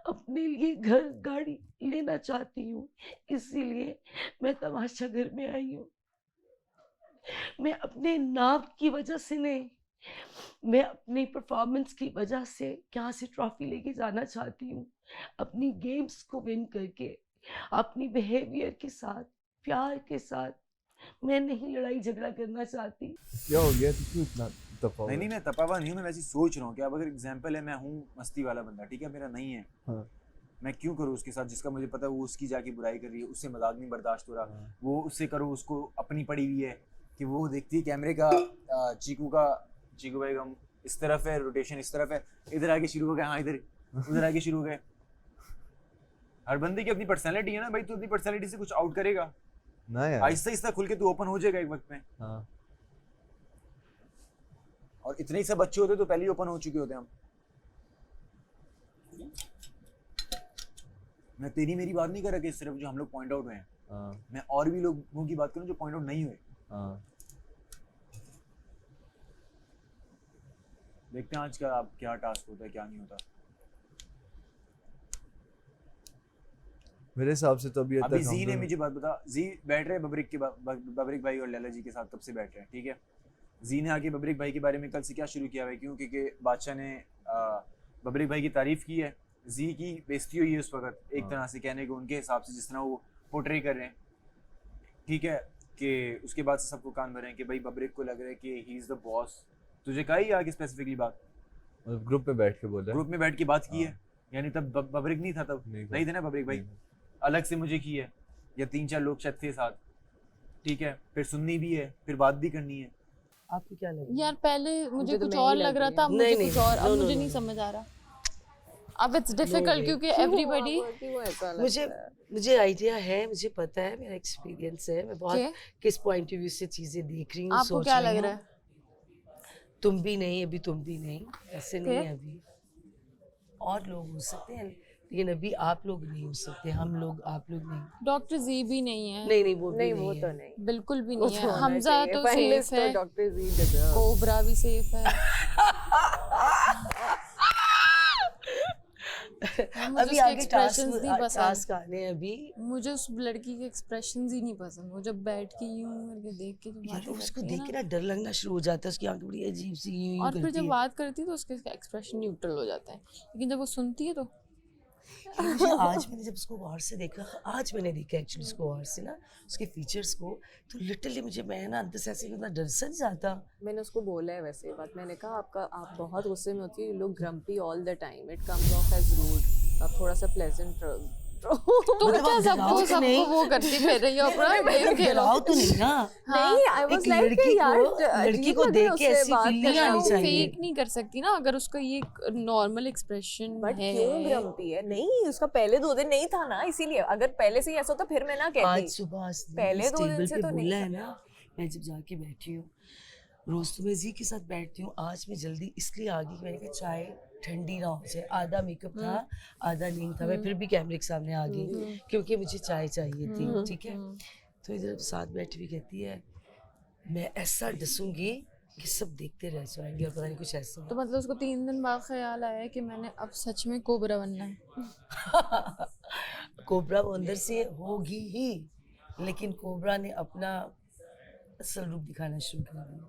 अपने लिए घर गाड़ी लेना चाहती हूँ, इसीलिए मैं तमाशा घर में आई हूँ। मैं अपने नाम की वजह से नहीं, मैं अपनी परफॉर्मेंस की वजह से यहाँ से ट्रॉफी लेके जाना चाहती हूँ। अपनी गेम्स को विन करके, अपनी बिहेवियर के साथ, प्यार के साथ। मैं नहीं लड़ाई झगड़ा करना चाहती। क्या हो गया? तो क्यों इतना तपा? नहीं मैं तपावा नहीं हूँ, मैं वैसे सोच रहा हूँ कि अब अगर एग्जांपल है, मैं हूँ मस्ती वाला बंदा, ठीक है, मेरा नहीं है। हाँ। मैं क्यों करूँ उसके साथ जिसका मुझे पता है वो उसकी जाके बुराई कर रही है, उससे मजाक नहीं बर्दाश्त हो रहा। वो उससे करो, उसको अपनी पड़ी हुई है कि वो देखती है कैमरे का चीकू भाई हम इस तरफ है, रोटेशन इस तरफ है, इधर आगे शुरू हो गए, हाँ इधर उधर आगे शुरू हो गए। हर बंदे की अपनी पर्सनैलिटी है ना भाई, तू अपनी पर्सनैलिटी से कुछ आउट करेगा ना यार, आहिस्ता आहिस्ता खुल के तू ओपन हो जाएगा एक वक्त में। हाँ। और इतने ही सब बच्चे होते तो पहले ही ओपन हो चुके होते हम। मैं तेरी मेरी बात नहीं कर रहा कि सिर्फ जो हम लोग पॉइंट आउट हुए हैं, मैं और भी लोगों की बात करूं जो पॉइंट आउट नहीं हुए। देखते हैं आज का आप क्या टास्क होता है क्या नहीं होता। मेरे हिसाब से तो अभी जी ने मुझे बात बता, जी बैठ रहे बबरिक भाई और लैला जी के साथ कब से बैठ रहे हैं, ठीक है। जी ने आके बबरिक भाई के बारे में कल से क्या शुरू किया है, क्योंकि बादशाह ने बबरिक भाई की तारीफ की है, जी की बेइज्जती हुई है उस वक्त एक तरह से, कहने को उनके हिसाब से जिस तरह वो पोर्ट्रे कर रहे हैं, ठीक है। कि उसके बाद से सबको कान भरे हैं कि भाई बबरिक को लग रहा है कि ही इज द बॉस। तुझे कहा ही आगे स्पेसिफिकली बात ग्रुप में बैठ के बोला, ग्रुप में बैठ के बात की है, यानी तब बबरिक नहीं था, तब नहीं थे ना बबरिक भाई, अलग से मुझे की है या 3-4 लोग शायद थे साथ, ठीक है। फिर सुननी भी है, फिर बात भी करनी है। आपको क्या लग रहा है? यार पहले मुझे कुछ और लग रहा था, मुझे कुछ और, अब मुझे नहीं समझ आ रहा। अब इट्स डिफिकल्ट क्योंकि एवरीबॉडी, मुझे आइडिया है, मुझे पता है, मेरा एक्सपीरियंस है, मैं बहुत किस पॉइंट ऑफ व्यू से चीजें देख रही हूँ। आपको क्या लग रहा है? तुम भी नहीं, अभी तुम भी नहीं, ऐसे नहीं है। अभी और लोग हो सकते हैं, लेकिन अभी आप लोग नहीं हो सकते, हम लोग, आप लोग नहीं। डॉक्टर जी भी नहीं है। नहीं वो भी वो तो नहीं, बिल्कुल भी नहीं है। हमजा तो सेफ है, डॉक्टर जी कोबरा भी सेफ है। अभी आगे टास्क आने हैं। अभी मुझे उस लड़की के एक्सप्रेशंस ही नहीं पसंद। वो जब बैठ के यूं करके देख के जो यार उसको देख के ना डर लगना शुरू हो जाता है, उसकी आंखें बड़ी अजीब सी और फिर जब बात करती है तो उसके एक्सप्रेशन न्यूट्रल हो जाता है, लेकिन जब वो सुनती है तो ये मुझे आज मैंने जब उसको गौर से देखा, आज मैंने देखा एक्चुअली उसको गौर से ना, उसके फीचर्स को, तो लिटरली मुझे मैं ना अंदर से ऐसे इतना डर सा नहीं जाता। मैंने उसको बोला है वैसे ये बात, मैंने कहा आप बहुत गुस्से में होती है, you look grumpy all the time, it comes off as rude, आप थोड़ा सा प्लेजेंट तुम क्या सबको वो करती फिर रही हो अपना गेम खेलो तो नहीं ना। नहीं, आई वाज लाइक लड़की को देख के ऐसी फीलिंग नहीं आनी चाहिए। फेक नहीं कर सकती ना, अगर उसका ये नॉर्मल एक्सप्रेशन बट है। क्यों ग्रम्पी है? नहीं, उसका पहले 2 दिन नहीं था ना, इसीलिए। अगर पहले से ही ऐसा होता फिर मैं ना कहती। आज सुबह पहले 2 दिन से तो नहीं बोला है ना, मैं जब जाके बैठी हूँ, रोज तो मैं जी के साथ बैठती हूँ, आज मैं जल्दी इसलिए आ गई, मैंने कहा चाय ठंडी ना हो जाए। आधा मेकअप था, आधा नहीं था, मैं फिर भी कैमरे के सामने आ गई क्योंकि मुझे चाय चाहिए थी। ठीक है, तो इधर साथ बैठी हुई कहती है मैं ऐसा डसूंगी कि सब देखते रह जाएंगे, और पता नहीं कुछ ऐसा। तो मतलब उसको 3 दिन बाद ख्याल आया कि मैंने अब सच में कोबरा बनना है। कोबरा वो अंदर से होगी ही, लेकिन कोबरा ने अपना असल रूप दिखाना शुरू कर दिया।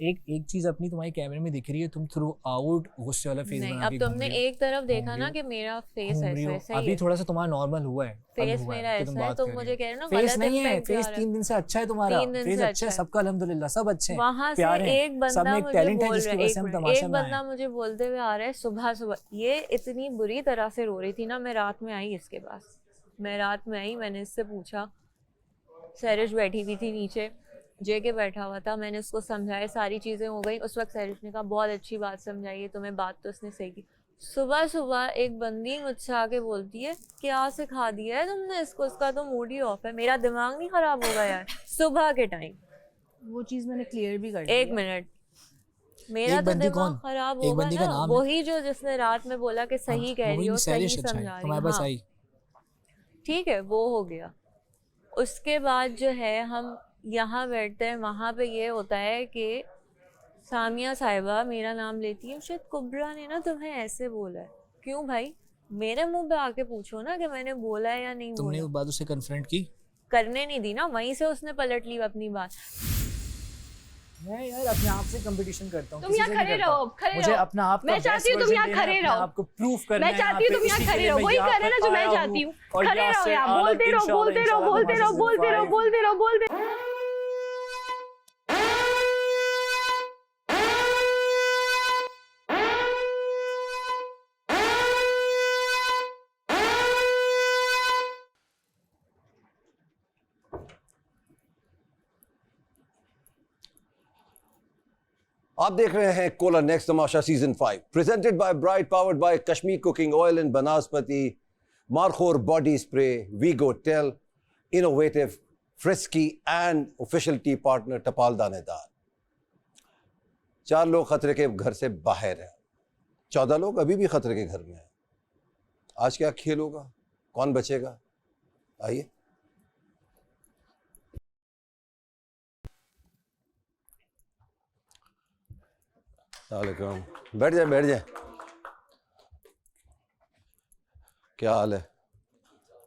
एक चीज अपनी तुम्हारे कैमरे में दिख रही है, तुम थ्रू आउट गुस्से वाला फेस नहीं, बना अब के तुमने एक तरफ देखा ना कि मेरा फेस ऐसा अभी थोड़ा सा तुम्हारा नॉर्मल हुआ है, फेस मेरा ऐसा है, तुम मुझे कह रहे हो ना फेस गलत नहीं है, इम्पैक्ट फेस 3 दिन से अच्छा है तुम्हारा, फेस अच्छा है, सबका अल्हम्दुलिल्लाह सब अच्छे हैं, वहाँ से एक बंदा मुझे बोल रहा है, एक बंदा मुझे बोलते हुए आ रहा है सुबह, ये इतनी बुरी तरह से रो रही थी ना, मैं रात में आई इसके पास, मैंने इससे पूछा, सैरिश बैठी हुई थी नीचे, जेके बैठा हुआ था, मैंने उसको समझाया, सारी चीज़ें हो गई। उस वक्त सैरिश ने कहा बहुत अच्छी बात समझाई है तुम्हें, बात तो उसने सही की। सुबह सुबह एक बंदी मुझसे आके बोलती है क्या सिखा दिया है तुमने इसको, इसका तो मूड ही ऑफ है। मेरा दिमाग नहीं खराब होगा यार सुबह के टाइम? वो चीज़ मैंने क्लियर भी कर दी। एक मिनट, मेरा तो दिमाग खराब होगा ना, वही जो जिसने रात में बोला कि सही कह रही हो, सही समझा रही हो, ठीक है वो हो गया। उसके बाद जो है हम यहाँ बैठते हैं, वहाँ पे ये होता है कि सामिया साहिबा मेरा नाम लेती है, शायद कुबरा ने ना तुम्हें ऐसे बोला है। क्यों भाई, मेरे मुंह पे आके पूछो ना कि मैंने बोला है या नहीं बोला। तुमने उस बात उसे कन्फ्रंट की? करने नहीं दी ना, वहीं से उसने पलट ली अपनी बात। मैं यार अपने आप से कंपटीशन करता हूँ, तुम यहाँ खड़े रहो, मुझे अपना आप मैं चाहती हूँ तुम यहाँ खड़े रहो, आपको प्रूफ करना है, मैं चाहती हूँ तुम यहाँ खड़े रहो, वही कर रहे ना जो मैं चाहती हूँ, खड़े रहो यार, बोलते रहो बोलते रहो बोलते रहो बोलते रहो बोलते रहो बोलते रहो। आप देख रहे हैं Cola next Tamasha season 5 presented by Bright, powered by Kashmir cooking oil and Banaspati, Markhor body spray, वीगो टेल, innovative, Frisky and official tea partner Tapal Danedar. 4 लोग खतरे के घर से बाहर हैं, 14 लोग अभी भी खतरे के घर में हैं। आज क्या खेल होगा, कौन बचेगा? आइए। बैठ जाए बैठ जाए, क्या हाल है?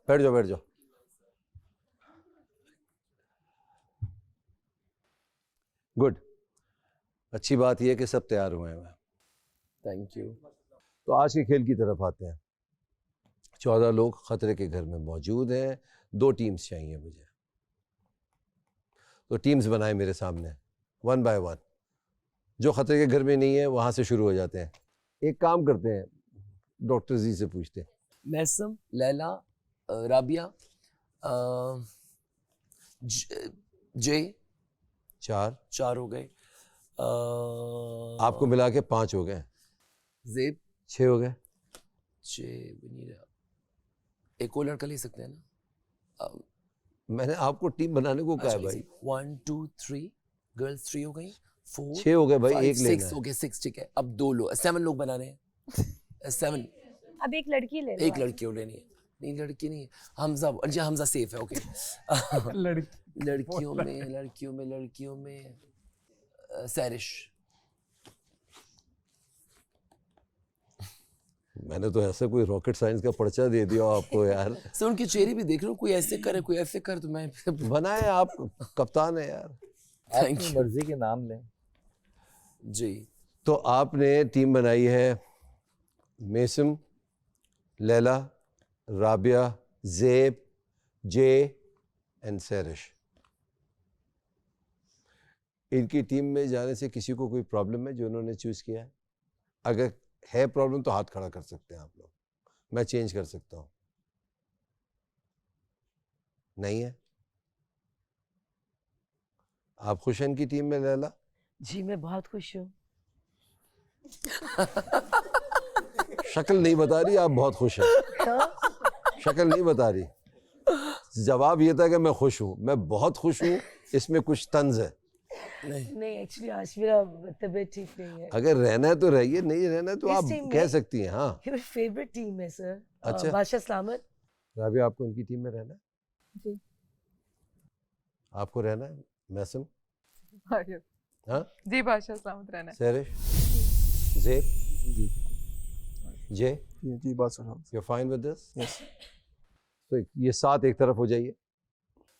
बैठ जाओ बैठ जाओ। गुड, अच्छी बात यह है कि सब तैयार हुए हैं। Thank you. तो आज के खेल की तरफ आते हैं। 14 लोग खतरे के घर में मौजूद हैं, 2 टीम्स चाहिए मुझे। तो टीम्स बनाए मेरे सामने 1 बाय 1। जो खतरे के घर में नहीं है वहाँ से शुरू हो जाते हैं। एक काम करते हैं, डॉक्टर जी से पूछते हैं। मैसम, लैला, राबिया, जे 4 हो गए, आपको मिला के 5 हो गए। जेब 6 हो गए। 6 बनी रहा। एक और लड़का ले सकते हैं ना? मैंने आपको टीम बनाने को कहा है भाई। 1 2 3 गर्ल्स 3 हो गई, 4 6 हो गए भाई, 5, एक लेना 6 है। हो गए, 6 ठीक है। अब 2 लोग, 7 लोग बनाने हैं। 7। अब एक लड़की ले लो। एक लड़की और लेनी है। नहीं लड़की नहीं है, हमजा। अच्छा हमजा सेफ है, ओके। लड़कियों में सैरिश। मैंने तो ऐसा कोई रॉकेट साइंस का पर्चा दे दिया आपको यार। सर उनकी चेहरे भी देख लो, कोई ऐसे करे कोई ऐसे करे, तो मैं बनाए, आप कप्तान है यार। Thank you. मर्जी के नाम लें जी। तो आपने टीम बनाई है मेसम, लैला, राबिया, ज़ेब, जे एंड सैरिश। इनकी टीम में जाने से किसी को कोई प्रॉब्लम है जो उन्होंने चूज़ किया है? अगर है प्रॉब्लम तो हाथ खड़ा कर सकते हैं आप लोग, मैं चेंज कर सकता हूँ। नहीं है? आप खुश हैं इनकी टीम में लैला? जी मैं बहुत खुश हूँ। शक्ल नहीं बता रही आप बहुत खुश हैं। शक्ल नहीं बता रही। जवाब ये था कि मैं खुश हूँ। मैं बहुत खुश हूँ, इसमें कुछ तंज है। नहीं एक्चुअली आज मेरा तबीयत ठीक नहीं है। अगर रहना है तो रहिए, नहीं रहना है तो इस आप टीम कह में- सकती हैं। हाँ ये मेरी फेवरेट टीम है सर। अच्छा। बादशाह सलामत। राबिया, आपको इनकी टीम में रहना है? जी। आपको रहना है? मैसम? हाँ? जी बादशाह सलामत रहना है। सैरिश? ज़ेब? जी जे? जी बात सुनो। You fine with this? Yes. तो ये 7 एक तरफ हो जाइए।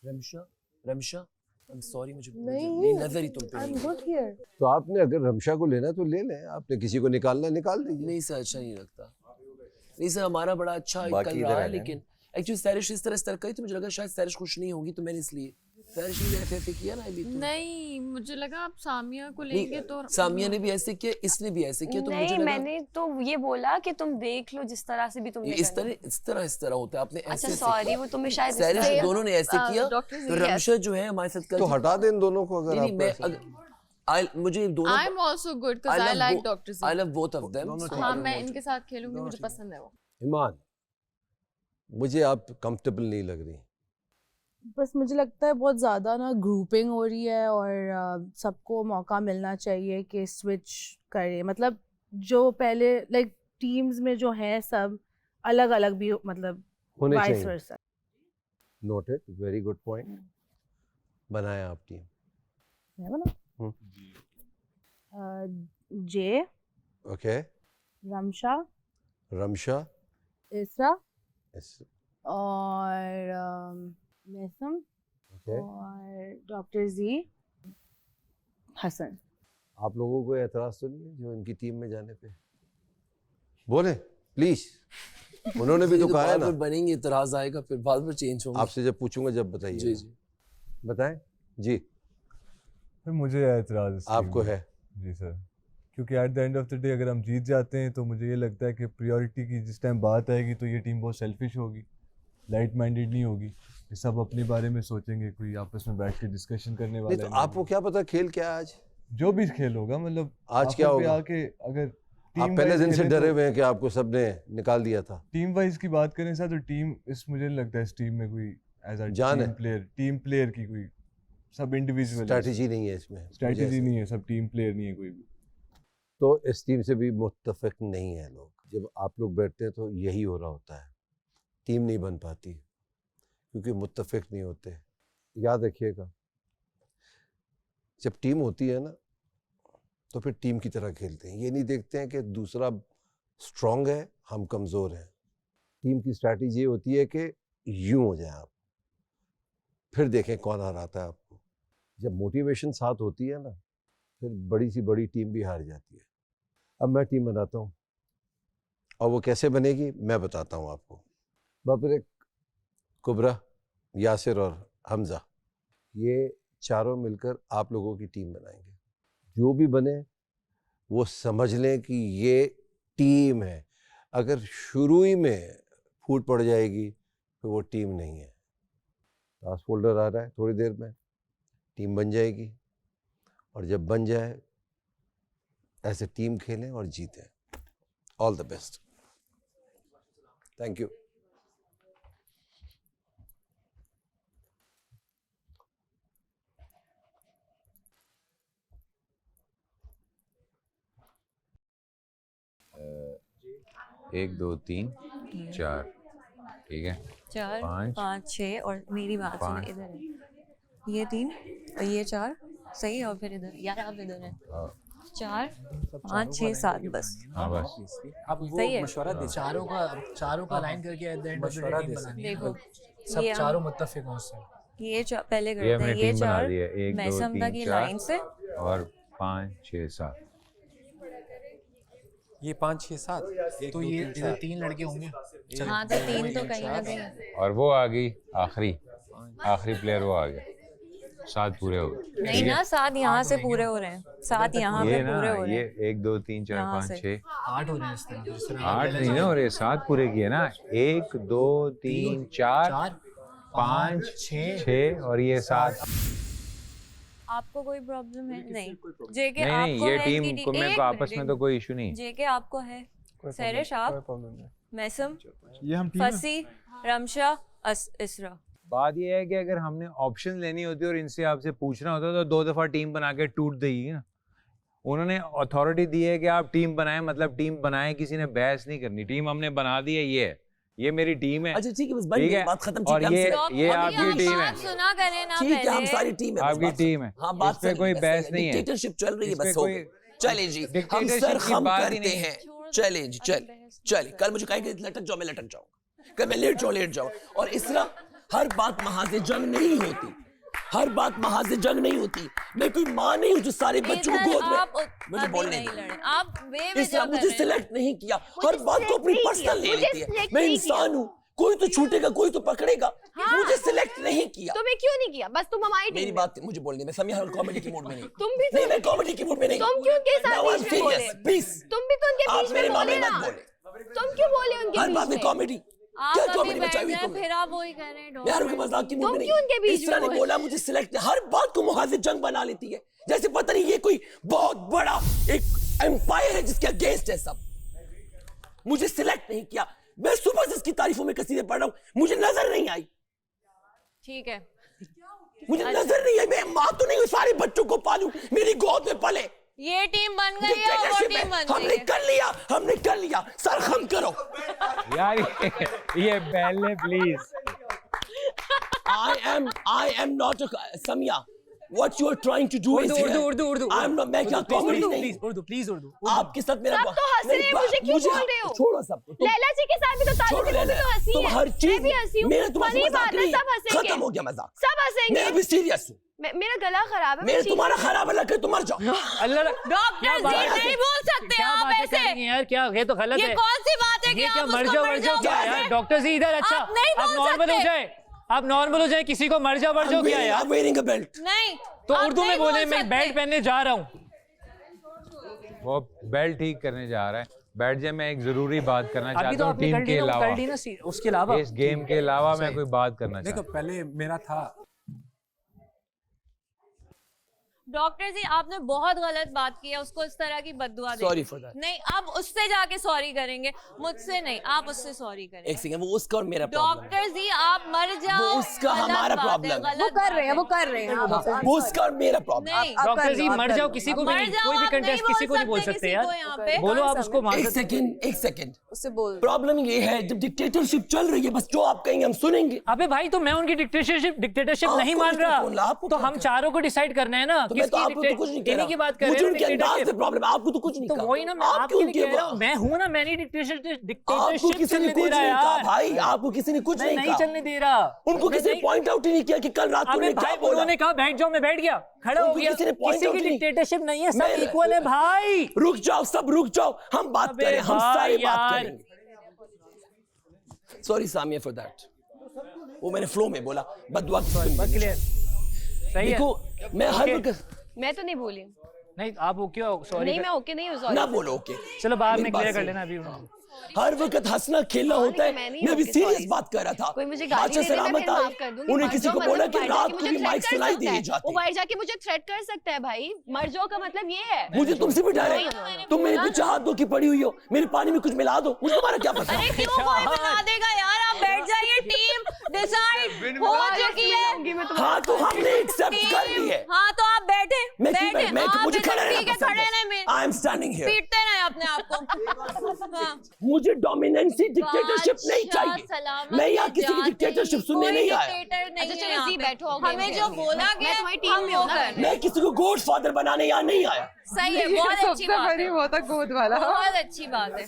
रमशा I'm sorry, मुझे नहीं, नजर ही तुम पे I'm नहीं good here. तो आपने अगर रमशा को लेना है तो ले लें, आपने किसी को निकालना है निकाल दीजिए। नहीं सर, अच्छा नहीं लगता। नहीं सर, हमारा बड़ा अच्छा बाकी कल इधर रहा आ है, जाए। लेकिन एक्चुअली सैरिश इस तरह कही तो मुझे लगा शायद सैरिश खुश नहीं होगी, तो मैंने इसलिए सैरिश ने ऐसे किया ना अभी तो। नहीं मुझे लगा आप सामिया को लेंगे तो सामिया ने भी ऐसे किया, इसने भी ऐसे किया, तो मुझे नहीं लगा मैंने तो ये बोला कि तुम देख लो जिस तरह से भी तुमने इस तरह होता है। आपने अच्छा ऐसे सॉरी वो तुम्हें शायद सैरिश इसलिए- दोनों ने ऐसे किया, डॉक्टर तो रमशा जो है हमारे साथ तो हटा दें इन दोनों को अगर नहीं आपको मैं ऐसा- मुझे दोनों I am also good because I like doctor I love both of them. so I हाँ don't मैं want इनके साथ खेलूंगी, मुझे पसंद है वो। ईमान, मुझे आप कंफर्टेबल नहीं लग रही। बस मुझे लगता है बहुत ज़्यादा ना ग्रुपिंग हो रही है और सबको मौका मिलना चाहिए कि स्विच करे। मतलब जो पहले लाइक टीम्स में जो हैं सब अलग अलग भी मतलब होने वाइस चाहिए। Versa. Noted, very good point. बनाया आप टीम। है ना? जे, ओके। रमशा, रमशा, इसरा इस- और मैसम ओके। और डॉक्टर जी, हसन। आप लोगों को एतराज तो नहीं है जो इनकी टीम में जाने पे? बोले प्लीज। उन्होंने भी तो कहा है ना। बनेंगे, इतराज आएगा, फिर बाद में चेंज होंगे। आपसे जब पूछूंगा जब बताइए। जी जी बताएं जी। फिर मुझे एतराज इस आपको टीम में। है? जी सर, क्योंकि at the end of the day अगर हम जीत जाते हैं तो मुझे ये लगता है कि प्रायोरिटी की जिस टाइम बात आएगी तो ये टीम बहुत सेल्फिश होगी, लाइट माइंडेड नहीं होगी। ये सब अपने बारे में सोचेंगे, कोई आपस में बैठ के डिस्कशन करने नहीं वाला तो नहीं। आपको क्या पता खेल क्या है आज? जो भी खेल होगा, मतलब आज क्या आखिर पे होगा? आके अगर आप पहले दिन से डरे हुए हैं कि आपको सबने निकाल दिया था। टीम वाइज की बात करें सर, तो टीम इस मुझे नहीं लगता है इस टीम में कोई एज अ जान है? टीम प्लेयर की कोई सब इंडिविजुअल स्ट्रैटेजी नहीं है इसमें। स्ट्रैटेजी नहीं है, सब टीम प्लेयर नहीं है कोई भी। तो इस टीम से भी मुत्तफिक नहीं है लोग। जब आप लोग बैठते हैं तो यही हो रहा होता है, टीम नहीं बन पाती क्योंकि मुत्तफिक नहीं होते। याद रखिएगा, जब टीम होती है ना तो फिर टीम की तरह खेलते हैं। ये नहीं देखते हैं कि दूसरा स्ट्रांग है, हम कमज़ोर हैं। टीम की स्ट्रैटेजी ये होती है कि यूं हो जाए आप, फिर देखें कौन हराता है आपको। जब मोटिवेशन साथ होती है ना, फिर बड़ी सी बड़ी टीम भी हार जाती है। अब मैं टीम बनाता हूँ और वो कैसे बनेगी मैं बताता हूँ आपको। बाबर, कुबरा, यासिर और हमज़ा, ये चारों मिलकर आप लोगों की टीम बनाएंगे। जो भी बने वो समझ लें कि ये टीम है। अगर शुरू ही में फूट पड़ जाएगी तो वो टीम नहीं है। टास्क फोल्डर आ रहा है, थोड़ी देर में टीम बन जाएगी, और जब बन जाए ऐसे टीम खेलें और जीतें। All the best. Thank you. एक दो तीन चार, ठीक है। 4 पाँच, 5 6 और मेरी बात सुनो, पाँच। इधर है ये 3 और ये 4 सही है, और फिर इधर यार आप इधर हैं 4 5 6 7 बस। हाँ बस। आप वो सही है। मशवरा दे, चारों का लाइन करके at the end of the मशवरा डे दे टीम बनानी है। देखो, मतलब सब ये चारों मुत्तफिक हों उससे। ये पहले ये करते हैं, हमने ये टीम बना 4 दी है। 1 2 मैसम 3 तक ये 4 लाइन से और 5 6 7। ये 5 6 7 तो ये इधर 3 लड़के होंगे। हाँ तो 3 तो कहीं ना कहीं। और वो आ गई आखिरी प्लेयर, वो आ गया, 7 पूरे हो गए। नहीं ना, 7 यहाँ से पूरे हो रहे हैं, 7 यहाँ पे पूरे हो रहे हैं। ये 1 2 3 4 5 6 8 हो रहे हैं इस तरह। 8 नहीं ना, और ये 7 पूरे किए ना, 1 2 3 4 5 6 और ये 7। आपको कोई प्रॉब्लम है? नहीं जेके नहीं आपको ये है टीम इनकी को में आपस में तो कोई इशू नहीं। जेके आपको है, सैरिश आप, मैसम, ये हम टीम फसी, रमशा, इसरा। बात ये है कि अगर हमने ऑप्शन लेनी होती और इनसे आपसे पूछना होता तो 2 दफा टीम बना के टूट देगी ना। उन्होंने अथॉरिटी दी है कि आप टीम बनाएं, मतलब टीम बनाएं, किसी ने बहस नहीं करनी, टीम हमने बना दी है, ये मेरी टीम है। अच्छा ठीक है, बस बन गई बात खत्म। और ये आपकी टीम है, सुना करें ना, ठीक है हम सारी टीम है, आपकी टीम है। हाँ बात पे कोई बहस नहीं है, डिक्टेटरशिप चल रही है बस। हो गई, चले जी हम डिक्टेटरशिप सर की हम बात ही करते नहीं हैं। चले जी चले कल मुझे कहेंगे लटक जाओ, मैं लटक जाऊंगा, कल मैं लेट जाओ। और इस तरह हर बात महाज़े जंग नहीं होती, हर बात महाज़े जंग नहीं होती। मैं कोई माँ नहीं हूँ जो सारे बच्चों को गोद में, मुझे बोलने दे। आप इस तरह मुझे सिलेक्ट नहीं किया, हर बात को अपनी पर्सनल ले लेती है। मैं इंसान हूँ, कोई तो छूटेगा कोई तो पकड़ेगा। मुझे सिलेक्ट नहीं किया। तुम्हें क्यों नहीं किया? बस तुम हमारी मेरी बात मुझे बोलने, मैं समिया कॉमेडी की मूड में नहीं। तुम भी नहीं, मैं कॉमेडी की मूड में नहीं। तुम क्यों उनके साथ बीच में बोले? प्लीज तुम भी तो उनके बीच में बोले ना। तुम क्यों बोले उनके बीच में? हर बात में कॉमेडी, क्या कॉमेडी बचाई हुई तुमने? फिर आप वही कर रहे हैं, यार उनके मजाक की मूड में तुम क्यों उनके नहीं। बीच इस तरह में ने बोला मुझे सिलेक्ट, हर बात को मुहाज़े जंग बना लेती है, जैसे पता नहीं ये कोई बहुत बड़ा एक एम्पायर है जिसके अगेंस्ट है सब। मुझे सिलेक्ट नहीं किया, मैं सुबह से इसकी तारीफों में कसीदे पढ़ रहा हूँ, मुझे नजर नहीं आई। ठीक है, मुझे नजर नहीं आई। मैं माँ तो नहीं हूँ, सारे बच्चों को पालूं, मेरी गोद में पले। ये टीम बन गई है, वो टीम बन गई हमने कर लिया, सर खम करो। यार ये पहले please. I am not a Samia. What you are trying to do is Urdu. I am not, मैं क्या कॉमेडी नहीं। प्लीज उर्दू। आपके साथ मेरा सब तो हंस रहे हैं, मुझे क्यों बोल रहे हो? छोड़ो सब। लैला जी के साथ भी तो ताल्लुक है, वो भी तो हंसी तुम है। हर चीज मैं भी हंसी हूँ, मेरा तुम्हारा फनी मजाक बात है, नहीं, सब हंसेंगे। खत्म हो गया मजाक, सब हंसेंगे। मैं अभी सीरियस हूँ। मेरा गला खराब है। मेरा तुम्हारा खराब है, लगे तुम मर जाओ। अल्लाह डॉक्टर जी नहीं बोल सकते आप ऐसे यार, क्या ये तो गलत है। ये कौन सी बात है कि क्या आप मर उसको जाओ क्या यार? डॉक्टर जी इधर, अच्छा आप नहीं बोल नॉर्मल हो सकते। जाए, आप नॉर्मल हो जाए, किसी को मर जाओ क्या यार? wearing a belt। नहीं तो आप उर्दू में नहीं बोले, बोल मैं सकते। बेल्ट पहनने जा रहा हूँ। वो बेल्ट ठीक करने जा रहा है। बैठ जाए, मैं एक जरूरी बात करना अभी चाहता तो हूँ आपने टीम कर के ली ना, अलावा, कर ली ना उसके अलावा, इस गेम के अलावा मैं कोई बात करना चाहता देखो पहले मेरा था। डॉक्टर जी आपने बहुत गलत बात की है, उसको इस तरह की बद्दुआ दे। Sorry for that। नहीं, आप उससे जाके सॉरी करेंगे, मुझसे नहीं, आप उससे सॉरी करेंगे। एक सेकंड, वो उसका और मेरा प्रॉब्लम है। डॉक्टर जी आप मर जाओ, वो उसका गलत हमारा बात है, प्रॉब्लम है। गलत वो कर रहे हैं, बात वो कर रहे हैं। है। वो उसका और मेरा प्रॉब्लम। नहीं डॉक्टर जी मर जाओ, किसी को भी मर नहीं, जाओ, कोई भी आप नहीं कंटेस्ट किसी को नहीं बोल सकते किसी को यहाँ यार। पे। बोलो आप उसको मार एक सकते। सेकंड उससे बोल। प्रॉब्लम ये है, जब डिक्टेटरशिप चल रही है, बस जो आप कहेंगे हम सुनेंगे। अबे भाई, तो मैं उनकी डिक्टेटरशिप आपको नहीं मान इसमें रहा, बोलना, आपको तो क्या हम चारों को डिसाइड करना है ना। तो मैं तो आपको तो कुछ नहीं कह रहा। की बात कर मुझे रहे उनके अंदाज हैं, से प्रॉब्लम है, आपको तो कुछ नहीं तो कहा। वही ना, मैं आप आपके क्यों लिए कह रहा हूँ, उनके मैं हूँ ना, मैंने आपको डिक्टेटरशिप किसी ने चलने कुछ दे नहीं रहा कहा यार। भाई, आपको किसी ने कुछ नहीं नहीं कहा। चलने दे रहा। उनको किसी ने पॉइंट आउट ही नहीं किया कि कल रात को अबे उन्होंने क्या भाई, बोला। उन्होंने कहा बैठ जाओ, मैं बैठ गया, खड़ा हो उनको गया। किसी ने point किसी out की ही नहीं। डिक्टेटरशिप नहीं है, सब मैं- इक्वल है भाई। रुक जाओ, सब रुक जाओ, हम बात अबे करें, हम भाई सारी बात यार। करेंगे। सॉरी सामिया फॉर दैट, वो मैंने फ्लो में बोला, बददुआ सही है। देखो मैं हर वक्त मैं तो नहीं बोली। नहीं आप ओके हो, सॉरी नहीं मैं ओके नहीं हूँ, सॉरी। ना बोलो ओके। चलो बाद में मेरी बात क्लियर कर सुनो। लेना अभी उन्होंने। हर वक्त हंसना खेलना होता है। मैं नहीं मैं अभी होके सीरियस sorry। बात कर रहा था। कोई मुझे गाली बादशाह दे दे, मैं सलामत फिर आए, माफ कर दूंगी। उन्हें मर किसी जाओ को मतलब बोला कि बाहर रात जाके को मुझे भी threat माइक कर सुनाई सकता दिए है। जाते वो बाहर जाके मुझे थ्रेट कर सकता है भाई, मर जाओ का मतलब ये है। मुझे तुमसे भी डर है। तुम मेरे पीछे हाथ धो के पड़ी हुई हो, मेरे पानी में कुछ मिला दो, मुझे तुम्हारा क्या पता। अरे क्यों कोई बना देगा यार, आप बैठ जाइए, टीम डिसाइड हो चुकी है। हाँ तो हमने एक्सेप्ट कर ली है। हाँ तो आप बैठे मैं आप मुझे इधर खड़ा रहना ठीक है, पसंद खड़े है। नहीं मैं आई एम स्टैंडिंग हियर। पीटते रहे अपने आप को। हाँ। मुझे डोमिनेंसी डिक्टेटरशिप नहीं चाहिए। सलामत मैं यहाँ से किसी की जाते डिक्टेटरशिप ही सुनने कोई नहीं आया। डिक्टेटर नहीं अच्छा, है चलो यहाँ जी, पे। बैठो, हमें जो बोला मैं गया तुम्हारी टीम हम में वो हूँ ना। कर रहे हैं। मैं किसी को गॉड फादर बनाने यहाँ नहीं आया। सही है, बहुत अच्छी बात है, वो था गोद वाला। बहुत अच्छी बात है।